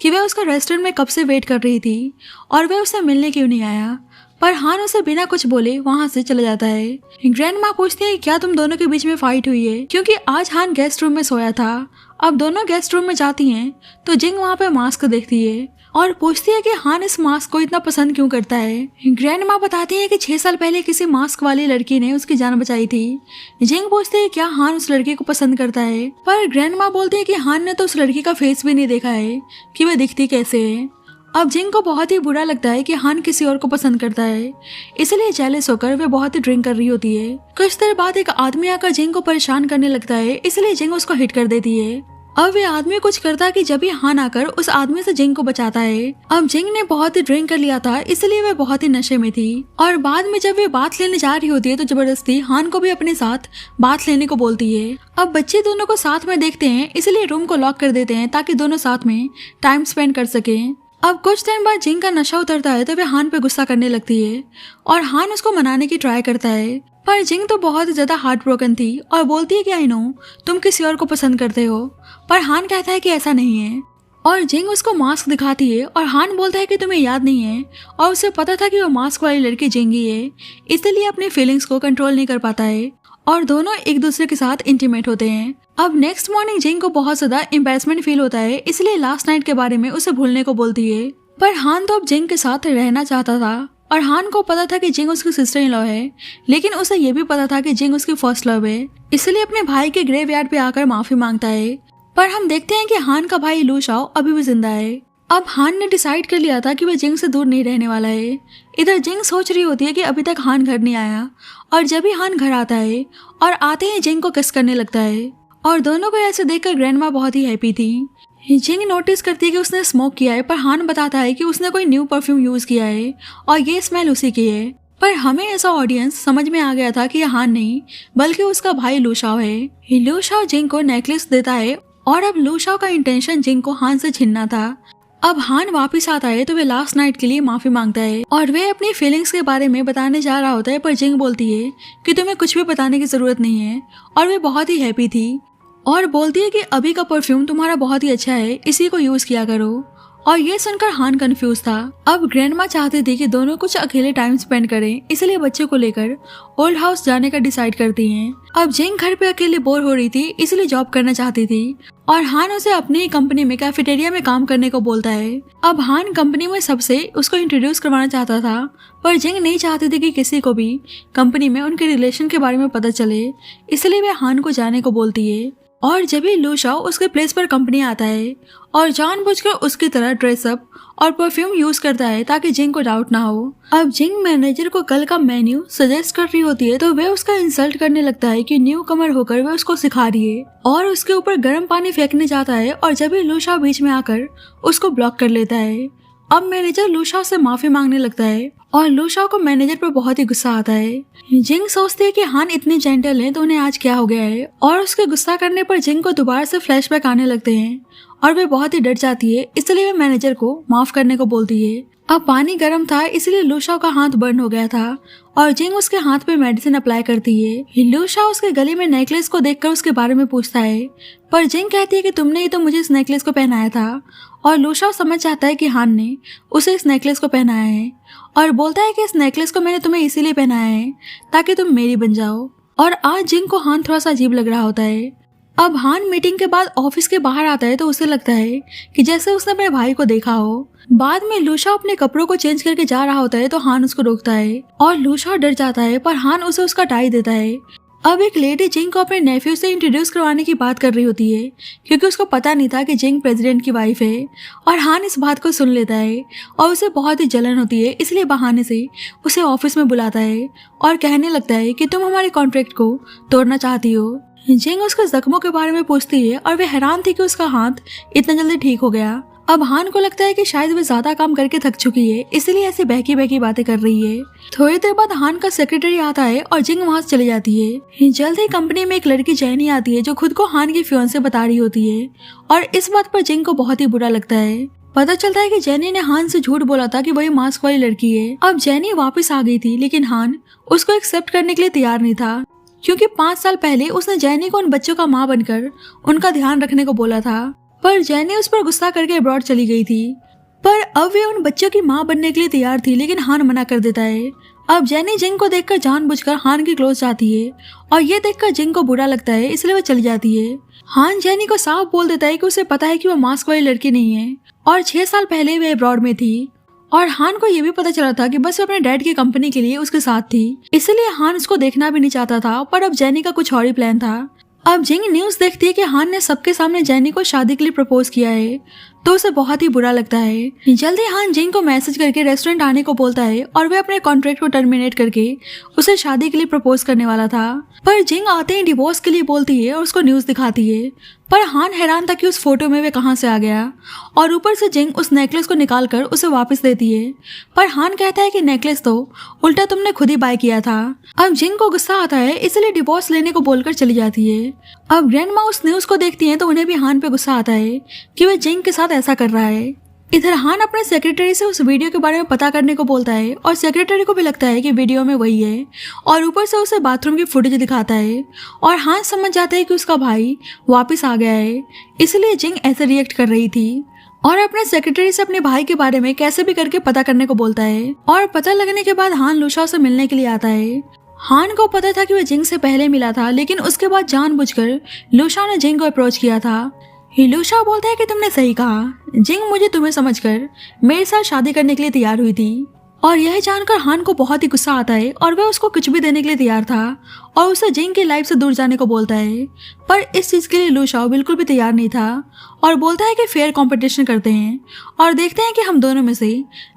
कि वह उसका रेस्टोरेंट में कब से वेट कर रही थी और वह उससे मिलने क्यों नहीं आया। पर हान उसे बिना कुछ बोले वहाँ से चला जाता है। ग्रैंड माँ पूछती है क्या तुम दोनों के बीच में फाइट हुई है, क्योंकि आज हान गेस्ट रूम में सोया था। अब दोनों गेस्ट रूम में जाती हैं तो जिंग वहाँ पे मास्क देखती है और पूछती है कि हान इस मास्क को इतना पसंद क्यों करता है। ग्रैंड माँ बताती है कि 6 साल पहले किसी मास्क वाली लड़की ने उसकी जान बचाई थी। जिंग पूछती है क्या हान उस लड़की को पसंद करता है, पर ग्रैंड माँ बोलती है कि हान ने तो उस लड़की का फेस भी नहीं देखा है कि वह दिखती कैसे है। अब जिंग को बहुत ही बुरा लगता है कि हान किसी और को पसंद करता है, इसलिए जेलस होकर वे बहुत ही ड्रिंक कर रही होती है। कुछ देर बाद एक आदमी आकर जिंग को परेशान करने लगता है, इसलिए जिंग उसको हिट कर देती है। अब वे आदमी कुछ करता कि जब भी हान आकर उस आदमी से जिंग को बचाता है। अब जिंग ने बहुत ही ड्रिंक कर लिया था, इसलिए वह बहुत ही नशे में थी और बाद में जब वे बात लेने जा रही होती है तो जबरदस्ती हान को भी अपने साथ बात लेने को बोलती है। अब बच्चे दोनों को साथ में देखते हैं, इसलिए रूम को लॉक कर देते हैं ताकि दोनों साथ में टाइम स्पेंड कर सके। अब कुछ टाइम बाद जिंग का नशा उतरता है तो वह हान पे गुस्सा करने लगती है और हान उसको मनाने की ट्राई करता है, पर जिंग तो बहुत ज्यादा हार्ट ब्रोकन थी और बोलती है कि आई नो तुम किसी और को पसंद करते हो, पर हान कहता है कि ऐसा नहीं है। और जिंग उसको मास्क दिखाती है और हान बोलता है कि तुम्हें याद नहीं है और उसे पता था कि वो मास्क वाली लड़की जिंगी है, इसलिए अपने फीलिंग्स को कंट्रोल नहीं कर पाता है और दोनों एक दूसरे के साथ इंटीमेट होते हैं। अब नेक्स्ट मॉर्निंग जिंग को बहुत ज्यादा एम्बैरेसमेंट फील होता है, इसलिए लास्ट नाइट के बारे में उसे भूलने को बोलती है। पर हान तो अब जिंग के साथ रहना चाहता था और हान को पता था कि जिंग उसकी सिस्टर इन लॉ है, लेकिन उसे ये भी पता था कि जिंग उसकी फर्स्ट लव है, इसलिए अपने भाई के ग्रेवयार्ड पे आकर माफी मांगता है। पर हम देखते हैं कि हान का भाई लू शाओ अभी भी जिंदा है। अब हान ने डिसाइड कर लिया था कि वह जिंग से दूर नहीं रहने वाला है। इधर जिंग सोच रही होती है कि अभी तक हान घर नहीं आया, और जब भी हान घर आता है और आते ही जिंग को किस करने लगता है और दोनों को ऐसे देखकर ग्रैंडमा बहुत ही हैप्पी थी। जिंग नोटिस करती है कि उसने स्मोक किया है, पर हान बताता है कि उसने कोई न्यू परफ्यूम यूज किया है और ये स्मेल उसी की है। पर हमें ऐसा ऑडियंस समझ में आ गया था कि यह हान नहीं बल्कि उसका भाई लू शाओ है। लू शाओ जिंग को नेकलेस देता है और अब लू शाओ का इंटेंशन जिंग को हान से छीनना था। अब हान वापस आता है तो वे लास्ट नाइट के लिए माफी मांगता है और वे अपनी फीलिंग्स के बारे में बताने जा रहा होता है, पर जिंग बोलती है कि तुम्हें कुछ भी बताने की जरूरत नहीं है और वे बहुत ही हैप्पी थी और बोलती है कि अभी का परफ्यूम तुम्हारा बहुत ही अच्छा है, इसी को यूज किया करो। और ये सुनकर हान कंफ्यूज था। अब ग्रैंडमा चाहती थी कि दोनों कुछ अकेले टाइम स्पेंड करें, इसलिए बच्चे को लेकर ओल्ड हाउस जाने का डिसाइड करती हैं। अब जिंग घर पे अकेले बोर हो रही थी, इसलिए जॉब करना चाहती थी और हान उसे अपनी ही कंपनी में कैफेटेरिया में काम करने को बोलता है। अब हान कंपनी में सबसे उसको इंट्रोड्यूस करवाना चाहता था, पर जिंग नहीं चाहती थी कि किसी को भी कंपनी में उनके रिलेशन के बारे में पता चले, इसलिए वह हान को जाने को बोलती है। और जब भी लू शाओ उसके प्लेस पर कंपनी आता है और जानबूझकर उसकी तरह ड्रेसअप और परफ्यूम यूज करता है ताकि जिंग को डाउट ना हो। अब जिंग मैनेजर को कल का मेन्यू सजेस्ट कर रही होती है तो वह उसका इंसल्ट करने लगता है कि न्यू कमर होकर वह उसको सिखा रही है और उसके ऊपर गर्म पानी फेंकने जाता है और जब भी लू शाओ बीच में आकर उसको ब्लॉक कर लेता है। अब मैनेजर लू शाओ से माफी मांगने लगता है और लू शाओ को मैनेजर पर बहुत ही गुस्सा आता है। जिंग सोचती है कि हान इतने जेंटल हैं तो उन्हें आज क्या हो गया है, और उसके गुस्सा करने पर जिंग को दोबारा से फ्लैशबैक आने लगते हैं और वे बहुत ही डर जाती है, इसलिए वे मैनेजर को माफ करने को बोलती है। अब पानी गर्म था इसलिए लूशाओ का हाथ बर्न हो गया था और जिंग उसके हाथ पे मेडिसिन अप्लाई करती है। लूशाओ उसके गले में नेकलेस को देखकर उसके बारे में पूछता है, पर जिंग कहती है कि तुमने ही तो मुझे इस नेकलेस को पहनाया था। और लूशाओ समझ जाता है कि हान ने उसे इस नेकलेस को पहनाया है और बोलता है कि इस नेकलेस को मैंने तुम्हें इसीलिए पहनाया है ताकि तुम मेरी बन जाओ। और आज जिंग को हान थोड़ा सा अजीब लग रहा होता है। अब हान मीटिंग के बाद ऑफिस के बाहर आता है तो उसे लगता है कि जैसे उसने अपने भाई को देखा हो। बाद में लूशाओ अपने कपड़ों को चेंज करके जा रहा होता है तो हान उसको रोकता है और लूशाओ डर जाता है, पर हान उसे उसका टाई देता है। अब एक लेडी जिंग को अपने नेफ्यू से इंट्रोड्यूस करवाने की बात कर रही होती है क्योंकि उसको पता नहीं था कि जिंग प्रेसिडेंट की वाइफ है। और हान इस बात को सुन लेता है और उसे बहुत ही जलन होती है, इसलिए बहाने से उसे ऑफिस में बुलाता है और कहने लगता है कि तुम हमारे कॉन्ट्रैक्ट को तोड़ना चाहती हो। जिंग उसके जख्मों के बारे में पूछती है और वे हैरान थी कि उसका हाथ इतना जल्दी ठीक हो गया। अब हान को लगता है कि शायद वे ज्यादा काम करके थक चुकी है, इसलिए ऐसी बहकी बहकी बातें कर रही है। थोड़ी देर बाद हान का सेक्रेटरी आता है और जिंग वहां से चली जाती है। जल्द ही कंपनी में एक लड़की जैनी आती है जो खुद को हान की फियांसे बता रही होती है और इस बात पर जिंग को बहुत ही बुरा लगता है। पता चलता है कि जैनी ने हान से झूठ बोला था कि वही मास्क वाली लड़की है। अब जैनी वापस आ गई थी लेकिन हान उसको एक्सेप्ट करने के लिए तैयार नहीं था क्योंकि 5 साल पहले उसने जैनी को उन बच्चों का माँ बनकर उनका ध्यान रखने को बोला था, पर जैनी उस पर गुस्सा करके अब्रॉड चली गई थी। पर अब वे उन बच्चों की माँ बनने के लिए तैयार थी लेकिन हान मना कर देता है। अब जैनी जिंग को देखकर जानबूझकर हान के क्लोज जाती है और ये देखकर जिंग को बुरा लगता है, इसलिए वो चली जाती है। हान जैनी को साफ बोल देता है कि उसे पता है कि वो मास्क वाली लड़की नहीं है और 6 साल पहले वे अब्रॉड में थी। और हान को ये भी पता चला था कि बस वो अपने डैड की कंपनी के लिए उसके साथ थी, इसलिए हान उसको देखना भी नहीं चाहता था। पर अब जैनी का कुछ और ही प्लान था। अब जिंग न्यूज देखती है कि हान ने सबके सामने जैनी को शादी के लिए प्रपोज किया है तो उसे बहुत ही बुरा लगता है। जल्दी हान जिंग को मैसेज करके रेस्टोरेंट आने को बोलता है और वे अपने कॉन्ट्रैक्ट को टर्मिनेट करके उसे शादी के लिए प्रपोज करने वाला था। पर जिंग आते ही डिवोर्स के लिए बोलती है और उसको न्यूज दिखाती है। पर हान हैरान था कि उस फोटो में वे कहां से आ गया और ऊपर से जिंग उस नेकलेस को निकालकर उसे वापस देती है। पर हान कहता है कि नेकलेस तो उल्टा तुमने खुद ही बाय किया था। अब जिंग को गुस्सा आता है इसलिए डिवोर्स लेने को बोलकर चली जाती है। अब ग्रैंडमा उस न्यूज को देखती हैं तो उन्हें भी हान पे गुस्सा आता है कि वह जिंग के साथ ऐसा कर रहा है। इधर हान अपने सेक्रेटरी से उस वीडियो के बारे में पता करने को बोलता है और सेक्रेटरी को भी लगता है कि वीडियो में वही है और ऊपर से उसे बाथरूम की फुटेज दिखाता है और हान समझ जाता है कि उसका भाई वापस आ गया है, इसलिए जिंग ऐसे रिएक्ट कर रही थी और अपने सेक्रेटरी से अपने भाई के बारे में कैसे भी करके पता करने को बोलता है। और पता लगने के बाद हान लूशाओ से मिलने के लिए आता है। हान को पता था कि वह जिंग से पहले मिला था लेकिन उसके बाद जानबूझकर लूशाओ ने जिंग को अप्रोच किया था। लूशाओ बोलता है कि तुमने सही कहा, जिंग मुझे तुम्हें समझकर मेरे साथ शादी करने के लिए तैयार हुई थी। और यह जानकर हान को बहुत ही गुस्सा आता है और वह उसको कुछ भी देने के लिए तैयार था और उसे जिंग की लाइफ से दूर जाने को बोलता है। पर इस चीज के लिए लूशाओ बिल्कुल भी तैयार नहीं था और बोलता है कि फेयर कंपटीशन करते हैं और देखते हैं कि हम दोनों में से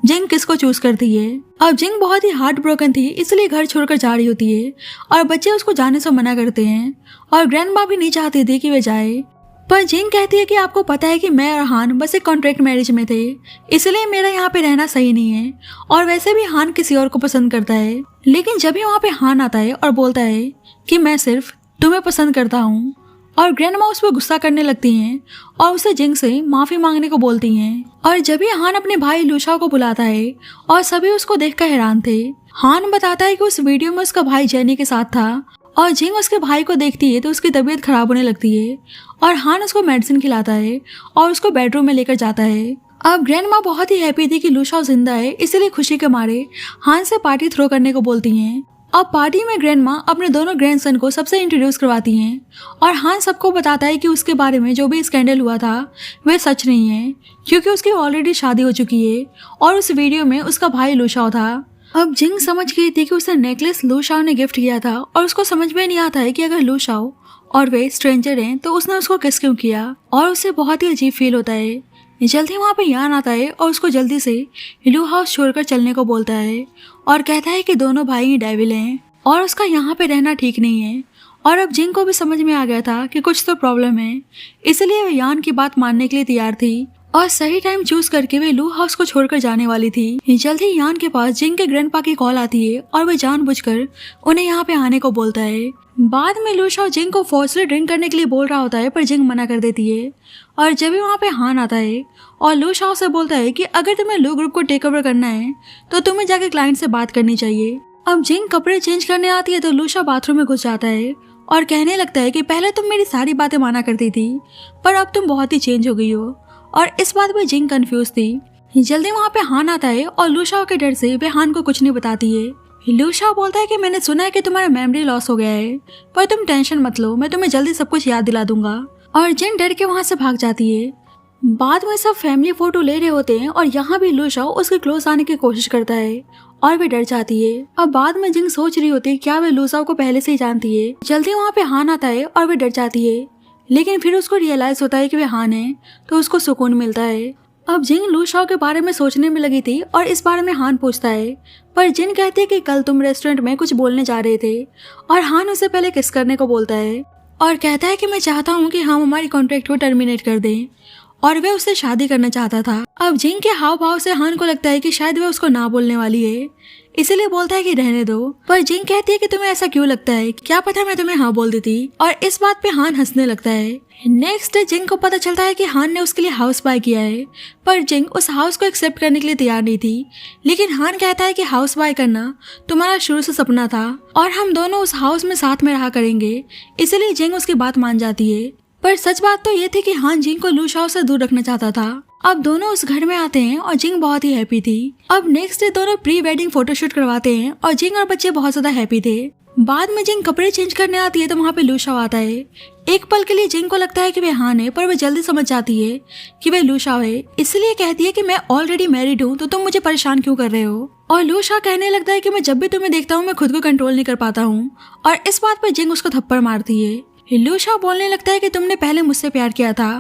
जिंग किसको चूज करती है। अब जिंग बहुत ही हार्ट ब्रोकन थी इसलिए घर छोड़कर जा रही होती है और बच्चे उसको जाने से मना करते हैं और ग्रैंडमा भी नहीं चाहती थी कि वे जाए। पर जिंग कहती है कि आपको पता है कि मैं और हान बस एक कॉन्ट्रैक्ट मैरिज में थे, इसलिए मेरा यहाँ पे रहना सही नहीं है और वैसे भी हान किसी और को पसंद करता है। लेकिन जब भी वहाँ पे हान आता है और बोलता है कि मैं सिर्फ तुम्हें पसंद करता हूँ और ग्रैंडमा उस पर गुस्सा करने लगती हैं और उसे जिंग से माफी मांगने को बोलती हैं। और जब भी हान अपने भाई लूशाओ को बुलाता है और सभी उसको देखकर हैरान थे। हान बताता है कि उस वीडियो में उसका भाई जैनी के साथ था और जिंग उसके भाई को देखती है तो उसकी तबीयत खराब होने लगती है और हान उसको मेडिसिन खिलाता है और उसको बेडरूम में लेकर जाता है। अब ग्रैंडमा बहुत ही हैप्पी थी कि लूशाओ जिंदा है, इसलिए खुशी के मारे हान से पार्टी थ्रो करने को बोलती हैं। अब पार्टी में ग्रैंडमा अपने दोनों ग्रैंडसन को सबसे इंट्रोड्यूस करवाती हैं और हान सबको बताता है कि उसके बारे में जो भी स्कैंडल हुआ था वह सच नहीं है क्योंकि उसकी ऑलरेडी शादी हो चुकी है और उस वीडियो में उसका भाई लूशाओ था। अब जिंग समझ गई थी कि उसे नेकलेस लूशाओ ने गिफ्ट किया था और उसको समझ में नहीं आता है कि अगर लूशाओ और वे स्ट्रेंजर हैं तो उसने उसको किस क्यों किया और उसे बहुत ही अजीब फील होता है। जल्दी वहाँ पे यान आता है और उसको जल्दी से लू हाउस छोड़कर चलने को बोलता है और कहता है कि दोनों भाई ही डेविल हैं और उसका यहाँ पे रहना ठीक नहीं है। और अब जिंग को भी समझ में आ गया था कि कुछ तो प्रॉब्लम है, इसलिए वह यान की बात मानने के लिए तैयार थी और सही टाइम चूज करके वे लू हाउस को छोड़कर जाने वाली थी। जल्द ही यान के पास जिंग के ग्रैंडपा की कॉल आती है और वे जानबूझकर उन्हें यहाँ पे आने को बोलता है। बाद में लू शाओ जिंग को फोर्सली ड्रिंक करने के लिए बोल रहा होता है, पर जिंग मना कर देती है। और जब भी वहाँ पे हान आता है और लू शाओ से बोलता है कि अगर तुम्हें लू ग्रुप को टेक ओवर करना है तो तुम्हें जाके क्लाइंट से बात करनी चाहिए। अब जिंग कपड़े चेंज करने आती है तो लू शाओ बाथरूम में घुस जाता है और कहने लगता है कि पहले तुम मेरी सारी बातें माना करती थी, पर अब तुम बहुत ही चेंज हो गई हो। और इस बात में जिंग कंफ्यूज थी। जल्दी वहाँ पे हान आता है और लू शाओ के डर से वे हान को कुछ नहीं बताती है। लू शाओ बोलता है कि मैंने सुना है कि तुम्हारा मेमोरी लॉस हो गया है, पर तुम टेंशन मत लो, मैं तुम्हें जल्दी सब कुछ याद दिला दूंगा। और जिंग डर के वहाँ से भाग जाती है। बाद में सब फैमिली फोटो ले रहे होते हैं और यहाँ भी लू शाओ उसके क्लोज आने की कोशिश करता है और वे डर जाती है। अब बाद में जिंग सोच रही होती है क्या वे लू शाओ को पहले से ही जानती है। जल्दी वहाँ पे हान आता है और वे डर जाती है, लेकिन फिर उसको रियलाइज होता है कि वे हान है तो उसको सुकून मिलता है। अब जिंग लू शाओ के बारे में सोचने में लगी थी और इस बारे में हान पूछता है, पर जिन कहती है कि कल तुम रेस्टोरेंट में कुछ बोलने जा रहे थे। और हान उसे पहले किस करने को बोलता है और कहता है कि मैं चाहता हूँ कि हम हमारी कॉन्ट्रैक्ट को टर्मिनेट कर दें, और वे उससे शादी करना चाहता था। अब जिंग के हाव भाव से हान को लगता है कि शायद वे उसको ना बोलने वाली है, इसीलिए बोलता है कि रहने दो। पर जिंग कहती है कि तुम्हें ऐसा क्यों लगता है, क्या पता मैं तुम्हें हाँ बोल देती। और इस बात पे हान हंसने लगता है। नेक्स्ट डे जिंग को पता चलता है कि हान ने उसके लिए हाउस बाय किया है, पर जिंग उस हाउस को एक्सेप्ट करने के लिए तैयार नहीं थी। लेकिन हान कहता है कि हाउस बाय करना तुम्हारा शुरू से सपना था और हम दोनों उस हाउस में साथ में रहा करेंगे, इसलिए जिंग उसकी बात मान जाती है। पर सच बात तो ये थी कि हान जिंग को लू शाओ से दूर रखना चाहता था। अब दोनों उस घर में आते हैं और जिंग बहुत ही हैप्पी थी। अब नेक्स्ट डे दोनों प्री वेडिंग फोटोशूट करवाते हैं और जिंग और बच्चे बहुत ज्यादा हैप्पी थे। बाद में जिंग कपड़े चेंज करने आती है तो वहाँ पे लू शाओ आता है। एक पल के लिए जिंग को लगता है कि वे हान है, पर वे जल्दी समझ जाती है कि वे लू शाओ है, इसलिए कहती है कि मैं ऑलरेडी मैरिड हूँ तो तुम मुझे परेशान क्यों कर रहे हो। और लू शाओ कहने लगता है कि मैं जब भी तुम्हें देखता हूँ मैं खुद को कंट्रोल नहीं कर पाता हूँ। और इस बात पर जिंग उसको थप्पड़ मारती है। लू शाओ बोलने लगता है कि तुमने पहले मुझसे प्यार किया था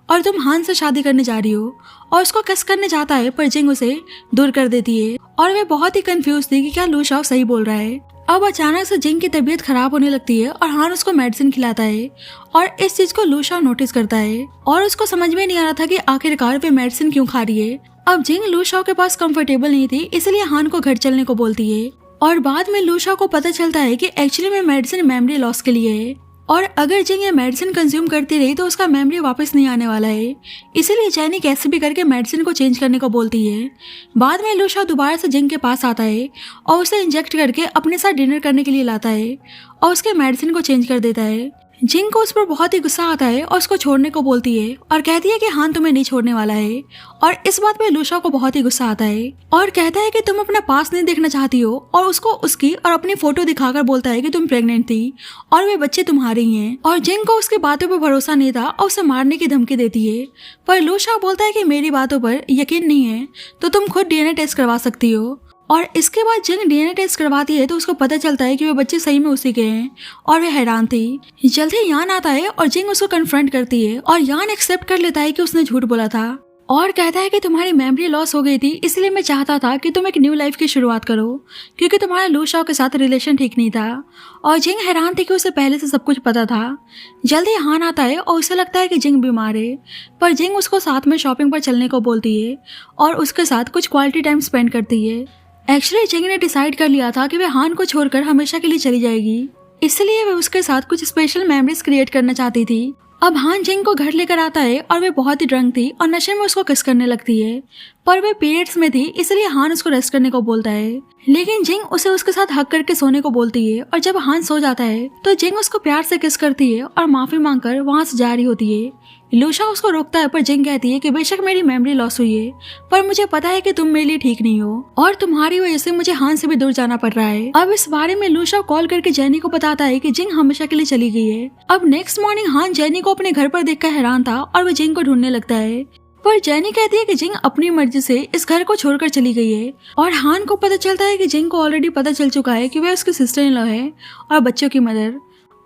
और तुम हान से शादी करने जा रही हो, और उसको किस करने जाता है, पर जिंग उसे दूर कर देती है। और वे बहुत ही कंफ्यूज थी कि क्या लू शाओ सही बोल रहा है। अब अचानक से जिंग की तबीयत खराब होने लगती है और हान उसको मेडिसिन खिलाता है, और इस चीज को लू शाओ नोटिस करता है और उसको समझ में नहीं आ रहा था कि आखिरकार वे मेडिसिन क्यों खा रही है। अब जिंग लू शाओ के पास कंफर्टेबल नहीं थी, इसलिए हान को घर चलने को बोलती है। और बाद में लू शाओ को पता चलता है कि एक्चुअली में मेडिसिन मेमोरी लॉस के लिए है, और अगर जिंग ये मेडिसिन कंज्यूम करती रही तो उसका मेमोरी वापस नहीं आने वाला है, इसीलिए जैनी कैसे भी करके मेडिसिन को चेंज करने को बोलती है। बाद में लू शाओ दोबारा से जिंग के पास आता है और उसे इंजेक्ट करके अपने साथ डिनर करने के लिए लाता है और उसके मेडिसिन को चेंज कर देता है। जिंग को उस पर बहुत ही गुस्सा आता है और उसको छोड़ने को बोलती है और कहती है कि हान तुम्हें नहीं छोड़ने वाला है। और इस बात पे लू शाओ को बहुत ही गुस्सा आता है और कहता है कि तुम अपना पास नहीं देखना चाहती हो, और उसको उसकी और अपनी फोटो दिखाकर बोलता है कि तुम प्रेग्नेंट थी और वे बच्चे तुम्हारे ही हैं। और जिंग को उसकी बातों पर भरोसा नहीं था और उसे मारने की धमकी देती है, पर लू शाओ बोलता है कि मेरी बातों पर यकीन नहीं है तो तुम खुद डीएनए टेस्ट करवा सकती हो। और इसके बाद जिंग डीएनए टेस्ट करवाती है तो उसको पता चलता है कि वे बच्चे सही में उसी के हैं, और वे हैरान थी। जल्द ही यान आता है और जिंग उसको कन्फ्रंट करती है और यान एक्सेप्ट कर लेता है कि उसने झूठ बोला था और कहता है कि तुम्हारी मेमोरी लॉस हो गई थी, इसलिए मैं चाहता था कि तुम एक न्यू लाइफ की शुरुआत करो, क्योंकि तुम्हारा लू शाओ के साथ रिलेशन ठीक नहीं था। और जिंग हैरान थी कि उसे पहले से सब कुछ पता था। जल्द ही हान आता है और उसे लगता है कि जिंग बीमार है, पर जिंग उसको साथ में शॉपिंग पर चलने को बोलती है और उसके साथ कुछ क्वालिटी टाइम स्पेंड करती है। एक्चुअली जिंग ने डिसाइड कर लिया था कि वे हान को छोड़कर हमेशा के लिए चली जाएगी, इसलिए वे उसके साथ कुछ स्पेशल मेमोरीज क्रिएट करना चाहती थी। अब हान जिंग को घर लेकर आता है और वे बहुत ही ड्रंक थी और नशे में उसको किस करने लगती है, पर वे पीरियड्स में थी, इसलिए हान उसको रेस्ट करने को बोलता है। लेकिन जिंग उसे उसके साथ हक करके सोने को बोलती है, और जब हान सो जाता है तो जिंग उसको प्यार से किस करती है और माफी मांगकर वहाँ से जा रही होती है। लू शाओ उसको रोकता है, पर जिंग कहती है कि बेशक मेरी मेमोरी लॉस हुई है, पर मुझे पता है कि तुम मेरे लिए ठीक नहीं हो और तुम्हारी वजह से मुझे हान से भी दूर जाना पड़ रहा है। अब इस बारे में लू शाओ कॉल करके जैनी को बताता है कि जिंग हमेशा के लिए चली गई है। अब नेक्स्ट मॉर्निंग हान जैनी को अपने घर पर देखकर हैरान था और वह जिंग को ढूंढने लगता है, पर जैनी कहती है कि जिंग अपनी मर्जी से इस घर को छोड़कर चली गई है। और हान को पता चलता है कि जिंग को ऑलरेडी पता चल चुका है कि वह उसकी सिस्टर इन लॉ है और बच्चों की मदर।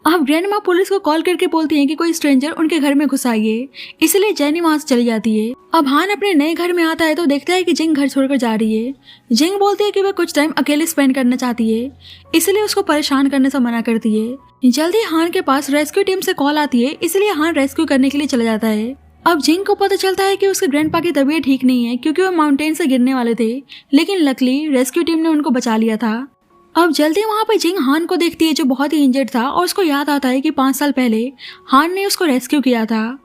अब ग्रैंडमा पुलिस को कॉल करके बोलती हैं कि कोई स्ट्रेंजर उनके घर में घुस आई है, इसलिए जैनी वहां से चली जाती है। अब हान अपने नए घर में आता है तो देखता है कि जिंग घर छोड़कर जा रही है। जिंग बोलती है कि वह कुछ टाइम अकेले स्पेंड करना चाहती है, इसलिए उसको परेशान करने से मना करती है। जल्दी हान के पास रेस्क्यू टीम से कॉल आती है, इसलिए हान रेस्क्यू करने के लिए चला जाता है। अब जिंग को पता चलता है कि उसके ग्रैंडपा की तबीयत ठीक नहीं है क्योंकि वो माउंटेन से गिरने वाले थे, लेकिन लकली रेस्क्यू टीम ने उनको बचा लिया था। अब जल्दी वहाँ पे जिंग हान को देखती है जो बहुत ही इंजर्ड था और उसको याद आता है कि 5 साल पहले हान ने उसको रेस्क्यू किया था।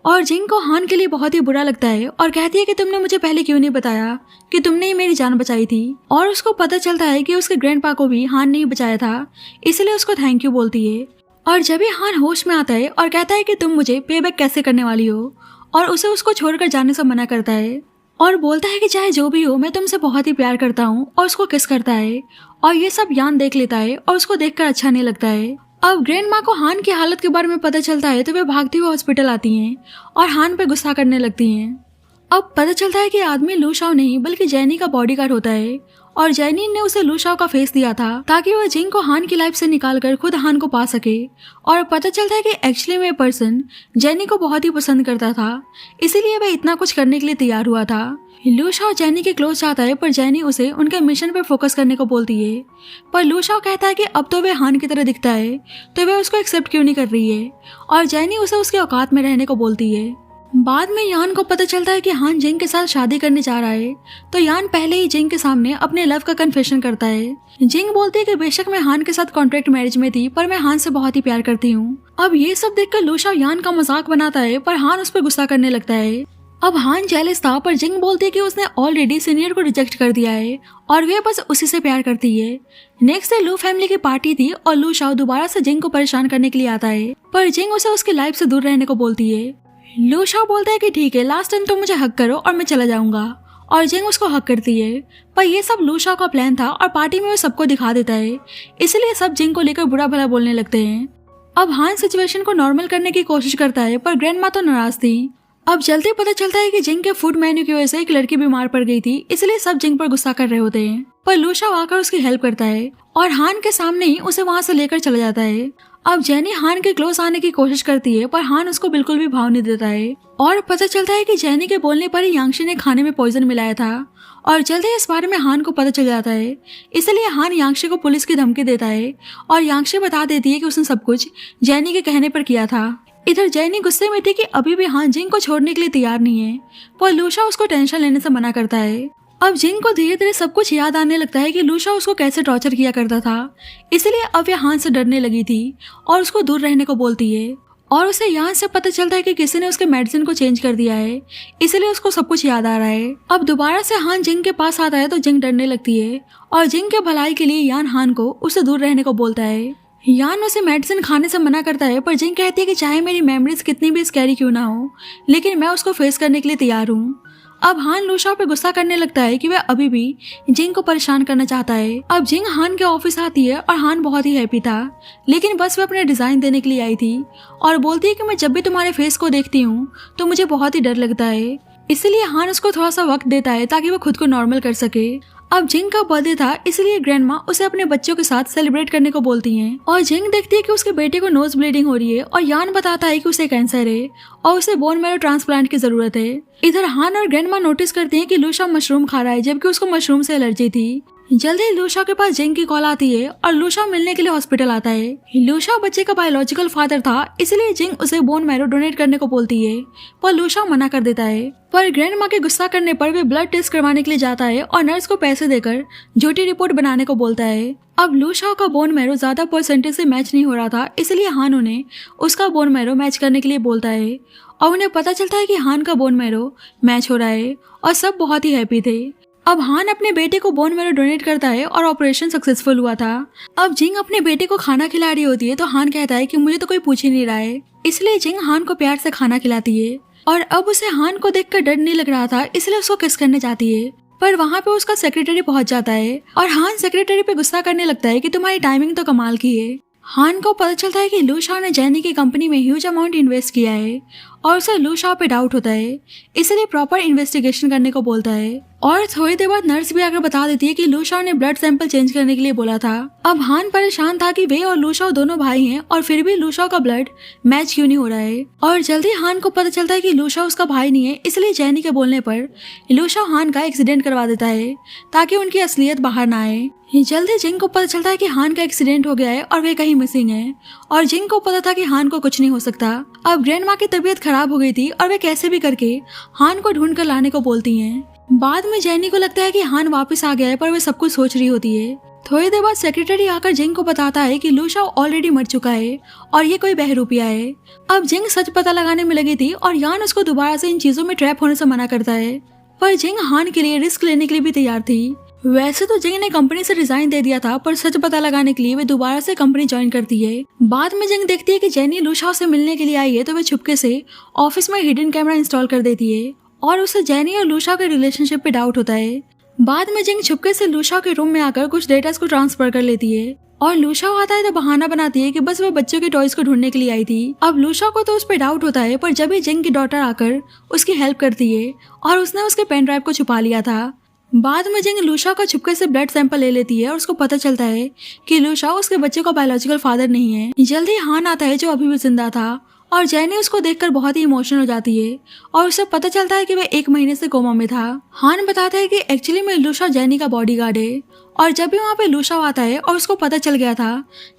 और जिंग को हान के लिए बहुत ही बुरा लगता है और कहती है कि तुमने मुझे पहले क्यों नहीं बताया कि तुमने ही मेरी जान बचाई थी। और उसको पता चलता है कि उसके ग्रैंडपा को भी हान ने ही बचाया था, इसलिए उसको थैंक यू बोलती है। और जब भी हान होश में आता है और कहता है कि तुम मुझे पे बैक कैसे करने वाली हो, और उसे उसको छोड़कर जाने से मना करता है और बोलता है कि चाहे जो भी हो मैं तुमसे बहुत ही प्यार करता हूँ, और उसको किस करता है। और ये सब यान देख लेता है और उसको देखकर अच्छा नहीं लगता है। अब ग्रैंड माँ को हान की हालत के बारे में पता चलता है तो वे भागती हुई हॉस्पिटल आती हैं और हान पे गुस्सा करने लगती हैं। अब पता चलता है कि आदमी लू शाओ नहीं बल्कि जैनी का बॉडीगार्ड होता है, और जैनी ने उसे लू शाओ का फेस दिया था ताकि वह जिंग को हान की लाइफ से निकालकर खुद हान को पा सके। और पता चलता है कि एक्चुअली में पर्सन जैनी को बहुत ही पसंद करता था, इसीलिए वह इतना कुछ करने के लिए तैयार हुआ था। लू शाओ जैनी के क्लोज जाता है पर जैनी उसे उनके मिशन पर फोकस करने को बोलती है, पर लू शाओ कहता है कि अब तो वह हान की तरह दिखता है तो वह उसको एक्सेप्ट क्यों नहीं कर रही है, और जैनी उसे उसके औकात में रहने को बोलती है। बाद में यान को पता चलता है कि हान जिंग के साथ शादी करने जा रहा है, तो यान पहले ही जिंग के सामने अपने लव का कन्फेशन करता है। जिंग बोलती है कि बेशक मैं हान के साथ कॉन्ट्रैक्ट मैरिज में थी पर मैं हान से बहुत ही प्यार करती हूँ। अब ये सब देखकर लू शाओ यान का मजाक बनाता है पर हान उस पर गुस्सा करने लगता है। अब हान जेलस था पर जिंग बोलती है कि उसने ऑलरेडी सीनियर को रिजेक्ट कर दिया है और वे बस उसी से प्यार करती है। नेक्स्ट डे लू फैमिली की पार्टी थी और लू शाओ दोबारा से जिंग को परेशान करने के लिए आता है, पर जिंग उसे उसकी लाइफ से दूर रहने को बोलती है। लू शाओ बोलता है कि ठीक है, लास्ट टाइम तुम मुझे हक करो और मैं चला जाऊंगा, और जिंग उसको हक करती है। पर ये सब लू शाओ का प्लान था और पार्टी में वो सबको दिखा देता है, इसलिए सब जिंग को लेकर बुरा भला बोलने लगते हैं। अब हान सिचुएशन को नॉर्मल करने की कोशिश करता है पर ग्रैंड माँ तो नाराज थी। अब जल्दी पता चलता है कि जिंग के फूड मेन्यू की वजह से एक लड़की बीमार पड़ गई थी, इसलिए सब जिंग पर गुस्सा कर रहे होते हैं, पर लू शाओ आकर उसकी हेल्प करता है और हान के सामने ही उसे वहां से लेकर चला जाता है। अब जैनी हान के क्लोज आने की कोशिश करती है पर हान उसको बिल्कुल भी भाव नहीं देता है, और पता चलता है कि जैनी के बोलने पर ही यांगशी ने खाने में पॉइजन मिलाया था, और जल्दी इस बारे में हान को पता चल जाता है। इसलिए हान यांगशी को पुलिस की धमकी देता है और यांगशी बता देती है कि उसने सब कुछ जैनी के कहने पर किया था। इधर जैनी गुस्से में थी कि अभी भी हान जिंग को छोड़ने के लिए तैयार नहीं है, पर लू शाओ उसको टेंशन लेने से मना करता है। अब जिंग को धीरे धीरे सब कुछ याद आने लगता है कि लू शाओ उसको कैसे टॉर्चर किया करता था, इसलिए अब वह हान से डरने लगी थी और उसको दूर रहने को बोलती है। और उसे यहाँ से पता चलता है कि किसी ने उसके मेडिसिन को चेंज कर दिया है, इसलिए उसको सब कुछ याद आ रहा है। अब दोबारा से हान जिंग के पास आता है तो जिंग डरने लगती है और जिंग के भलाई के लिए यान हान को उससे दूर रहने को बोलता है। यान उसे मेडिसिन खाने से मना करता है पर जिंग कहती है कि चाहे मेरी मेमोरीज कितनी भी स्कैरी क्यों ना हो, लेकिन मैं उसको फेस करने के लिए तैयार हूँ। अब हान लू शाओ पे गुस्सा करने लगता है कि वह अभी भी जिंग को परेशान करना चाहता है। अब जिंग हान के ऑफिस आती है और हान बहुत ही हैप्पी था, लेकिन बस वह अपने डिजाइन देने के लिए आई थी और बोलती है कि मैं जब भी तुम्हारे फेस को देखती हूँ तो मुझे बहुत ही डर लगता है, इसलिए हान उसको थोड़ा सा वक्त देता है ताकि वह खुद को नॉर्मल कर सके। अब जिंग का बर्थडे था, इसलिए ग्रैंड माँ उसे अपने बच्चों के साथ सेलिब्रेट करने को बोलती हैं, और जिंग देखती है कि उसके बेटे को नोज ब्लीडिंग हो रही है और यान बताता है कि उसे कैंसर है और उसे बोन मैरो ट्रांसप्लांट की जरूरत है। इधर हान और ग्रैंड माँ नोटिस करते हैं कि लू शाओ मशरूम खा रहा है जबकि उसको मशरूम से एलर्जी थी। जल्दी लू शाओ के पास जिंग की कॉल आती है और लू शाओ मिलने के लिए हॉस्पिटल आता है। लू शाओ बच्चे का बायोलॉजिकल फादर था, इसलिए जिंग उसे बोन मैरो डोनेट करने को बोलती है, पर लू शाओ मना कर देता है। पर ग्रैंड माँ के गुस्सा करने पर वे ब्लड टेस्ट करवाने के लिए जाता है और नर्स को पैसे देकर झूठी रिपोर्ट बनाने को बोलता है। अब लू शाओ का बोन मैरो ज्यादा परसेंटेज से मैच नहीं हो रहा था, इसलिए हान उन्हें उसका बोन मैरो मैच करने के लिए बोलता है और उन्हें पता चलता है कि हान का बोन मैरो मैच हो रहा है और सब बहुत ही हैप्पी थे। अब हान अपने बेटे को बोन मैरो डोनेट करता है और ऑपरेशन सक्सेसफुल हुआ था। अब जिंग अपने बेटे को खाना खिला रही होती है तो हान कहता है कि मुझे तो कोई पूछ ही नहीं रहा है, इसलिए जिंग हान को प्यार से खाना खिलाती है और अब उसे हान को देखकर डर नहीं लग रहा था, इसलिए उसको किस करने जाती है। पर वहाँ पे उसका सेक्रेटरी पहुंच जाता है और हान सेक्रेटरी पे गुस्सा करने लगता है कि तुम्हारी टाइमिंग तो कमाल की है। हान को पता चलता है कि लू शाओ ने जैनी की कंपनी में ह्यूज अमाउंट इन्वेस्ट किया है और उसे लू शाओ पे डाउट होता है, इसलिए प्रॉपर इन्वेस्टिगेशन करने को बोलता है। और थोड़ी देर बाद नर्स भी आकर बता देती है कि लू शाओ ने ब्लड सैंपल चेंज करने के लिए बोला था। अब हान परेशान था कि वे और लू शाओ दोनों भाई हैं और फिर भी लू शाओ का ब्लड मैच क्यों नहीं हो रहा है। और जल्दी हान को पता चलता है कि लू शाओ उसका भाई नहीं है, इसलिए जैनी के बोलने पर लू शाओ हान का एक्सीडेंट करवा देता है ताकि उनकी असलियत बाहर ना आए। जल्दी जिंग को पता चलता है कि हान का एक्सीडेंट हो गया है और वे कहीं मिसिंग है, और जिंग को पता था कि हान को कुछ नहीं हो सकता। अब ग्रैंड माँ की तबीयत खराब हो गई थी और वे कैसे भी करके हान को ढूंढ कर लाने को बोलती हैं। बाद में जैनी को लगता है कि हान वापस आ गया है, पर वे सब कुछ सोच रही होती है। थोड़ी देर बाद सेक्रेटरी आकर जिंग को बताता है कि लू शाओ ऑलरेडी मर चुका है और ये कोई बहरूपिया है। अब जिंग सच पता लगाने में लगी थी और यान उसको दोबारा से इन चीजों में ट्रैप होने से मना करता है, पर जिंग हान के लिए रिस्क लेने के लिए भी तैयार थी। वैसे तो जिंग ने कंपनी से रिजाइन दे दिया था, पर सच पता लगाने के लिए वे दोबारा से कंपनी ज्वाइन करती है। बाद में जिंग देखती है कि जेनी लू शाओ से मिलने के लिए आई है, तो वे छुपके से ऑफिस में हिडन कैमरा इंस्टॉल कर देती है और उसे जेनी और लू शाओ के रिलेशनशिप पे डाउट होता है। बाद में जिंग छुपके से लू शाओ के रूम में आकर कुछ डेटा को ट्रांसफर कर लेती है और लू शाओ आता है तो बहाना बनाती है कि बस वो बच्चों के टॉयज को ढूंढने के लिए आई थी। अब लू शाओ को तो उस पर डाउट होता है, पर जब भी जिंग की डॉटर आकर उसकी हेल्प करती है और उसने उसके पेन ड्राइव को छुपा लिया था। बाद में जिंग लू शाओ का छुपके से ब्लड सैंपल ले लेती है और उसको पता चलता है कि लू शाओ उसके बच्चे का बायोलॉजिकल फादर नहीं है। जल्दी हान आता है जो अभी भी जिंदा था और जैनी उसको देखकर बहुत ही इमोशनल हो जाती है और उसे पता चलता है कि वह 1 महीने से कोमा में था। हान बताता है कि एक्चुअली में लू शाओ जैनी का बॉडीगार्ड है, और जब भी वहाँ पे लू शाओ आता है और उसको पता चल गया था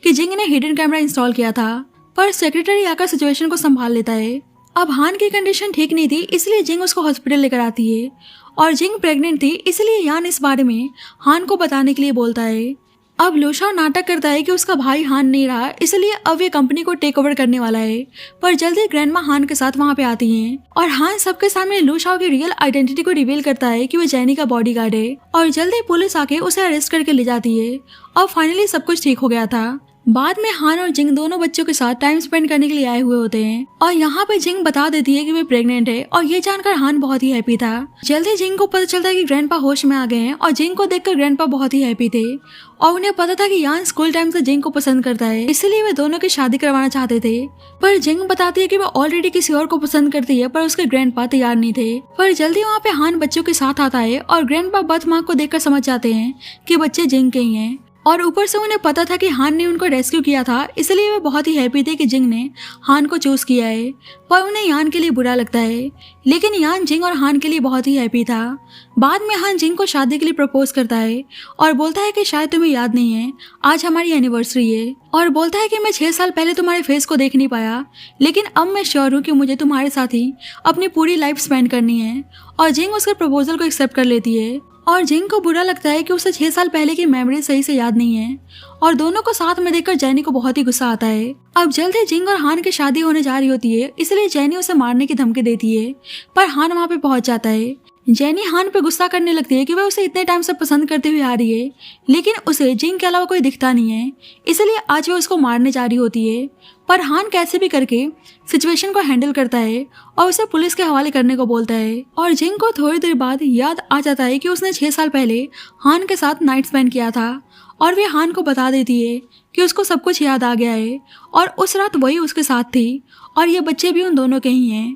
कि जिंग ने हिडन कैमरा इंस्टॉल किया था, पर सेक्रेटरी आकर सिचुएशन को संभाल लेता है। अब हान की कंडीशन ठीक नहीं थी, इसलिए जिंग उसको हॉस्पिटल लेकर आती है और जिंग प्रेग्नेंट थी, इसलिए यान इस बारे में हान को बताने के लिए बोलता है। अब लू शाओ नाटक करता है कि उसका भाई हान नहीं रहा, इसलिए अब ये कंपनी को टेक ओवर करने वाला है, पर जल्दी ग्रैंडमा हान के साथ वहाँ पे आती हैं और हान सबके सामने लू शाओ की रियल आइडेंटिटी को रिवील करता है कि वो जैनी का बॉडीगार्ड है, और जल्दी पुलिस आके उसे अरेस्ट करके ले जाती है और फाइनली सब कुछ ठीक हो गया था। बाद में हान और जिंग दोनों बच्चों के साथ टाइम स्पेंड करने के लिए आए हुए होते हैं और यहाँ पे जिंग बता देती है कि वे प्रेग्नेंट है, और ये जानकर हान बहुत ही हैप्पी था। जल्दी जिंग को पता चलता है कि ग्रैंडपा होश में आ गए हैं और जिंग को देखकर ग्रैंडपा बहुत ही हैप्पी थे और उन्हें पता था कि यान स्कूल टाइम से जिंग को पसंद करता है, इसलिए वे दोनों की शादी करवाना चाहते थे। पर जिंग बताती है कि वह ऑलरेडी किसी और को पसंद करती है, पर उसके ग्रैंडपा तैयार नहीं थे। पर जल्दी वहाँ पे हान बच्चों के साथ आता है और ग्रैंडपा बर्थ मार्क को देखकर समझ जाते हैं कि बच्चे जिंग के ही हैं, और ऊपर से उन्हें पता था कि हान ने उनको रेस्क्यू किया था, इसलिए वे बहुत ही हैप्पी थे कि जिंग ने हान को चूज किया है। पर उन्हें यान के लिए बुरा लगता है, लेकिन यान जिंग और हान के लिए बहुत ही हैप्पी था। बाद में हान जिंग को शादी के लिए प्रपोज करता है और बोलता है कि शायद तुम्हें याद नहीं है, आज हमारी एनिवर्सरी है, और बोलता है कि मैं 6 साल पहले तुम्हारे फेस को देख नहीं पाया, लेकिन अब मैं श्योर हूँ कि मुझे तुम्हारे साथ ही अपनी पूरी लाइफ स्पेंड करनी है। और जिंग उसके प्रपोजल को एक्सेप्ट कर लेती है और जिंग को बुरा लगता है कि उसे 6 साल पहले की मेमोरी सही से याद नहीं है, और दोनों को साथ में देखकर जैनी को बहुत ही गुस्सा आता है। अब जल्दी जिंग और हान की शादी होने जा रही होती है, इसलिए जैनी उसे मारने की धमकी देती है, पर हान वहाँ पे पहुंच जाता है। जैनी हान पे गुस्सा करने लगती है कि वह उसे इतने टाइम से पसंद करती हुई आ रही है, लेकिन उसे जिंग के अलावा कोई दिखता नहीं है, इसलिए आज वह उसको मारने जा रही होती है। पर हान कैसे भी करके सिचुएशन को हैंडल करता है और उसे पुलिस के हवाले करने को बोलता है, और जिंग को थोड़ी देर बाद याद आ जाता है कि उसने 6 साल पहले हान के साथ नाइट स्पेंड किया था, और वे हान को बता देती है कि उसको सब कुछ याद आ गया है और उस रात वही उसके साथ थी और ये बच्चे भी उन दोनों के ही हैं,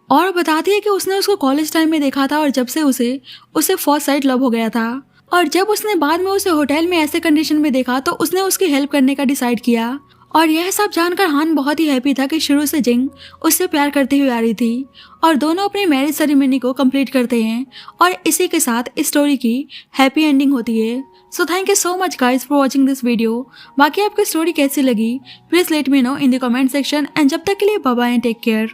और बताती है कि उसने उसको कॉलेज टाइम में देखा था और जब से उसे फर्स्ट साइट लव हो गया था, और जब उसने बाद में उसे होटल में ऐसे कंडीशन में देखा तो उसने उसकी हेल्प करने का डिसाइड किया। और यह सब जानकर हान बहुत ही हैप्पी था कि शुरू से जिंग उससे प्यार करती हुई आ रही थी, और दोनों अपनी मैरिज सेरेमनी को कंप्लीट करते हैं और इसी के साथ इस स्टोरी की हैप्पी एंडिंग होती है। So thank you so much guys for watching this video. बाकी आपकी स्टोरी कैसी लगी please let me know in the comment section, and जब तक के लिए bye bye and take care.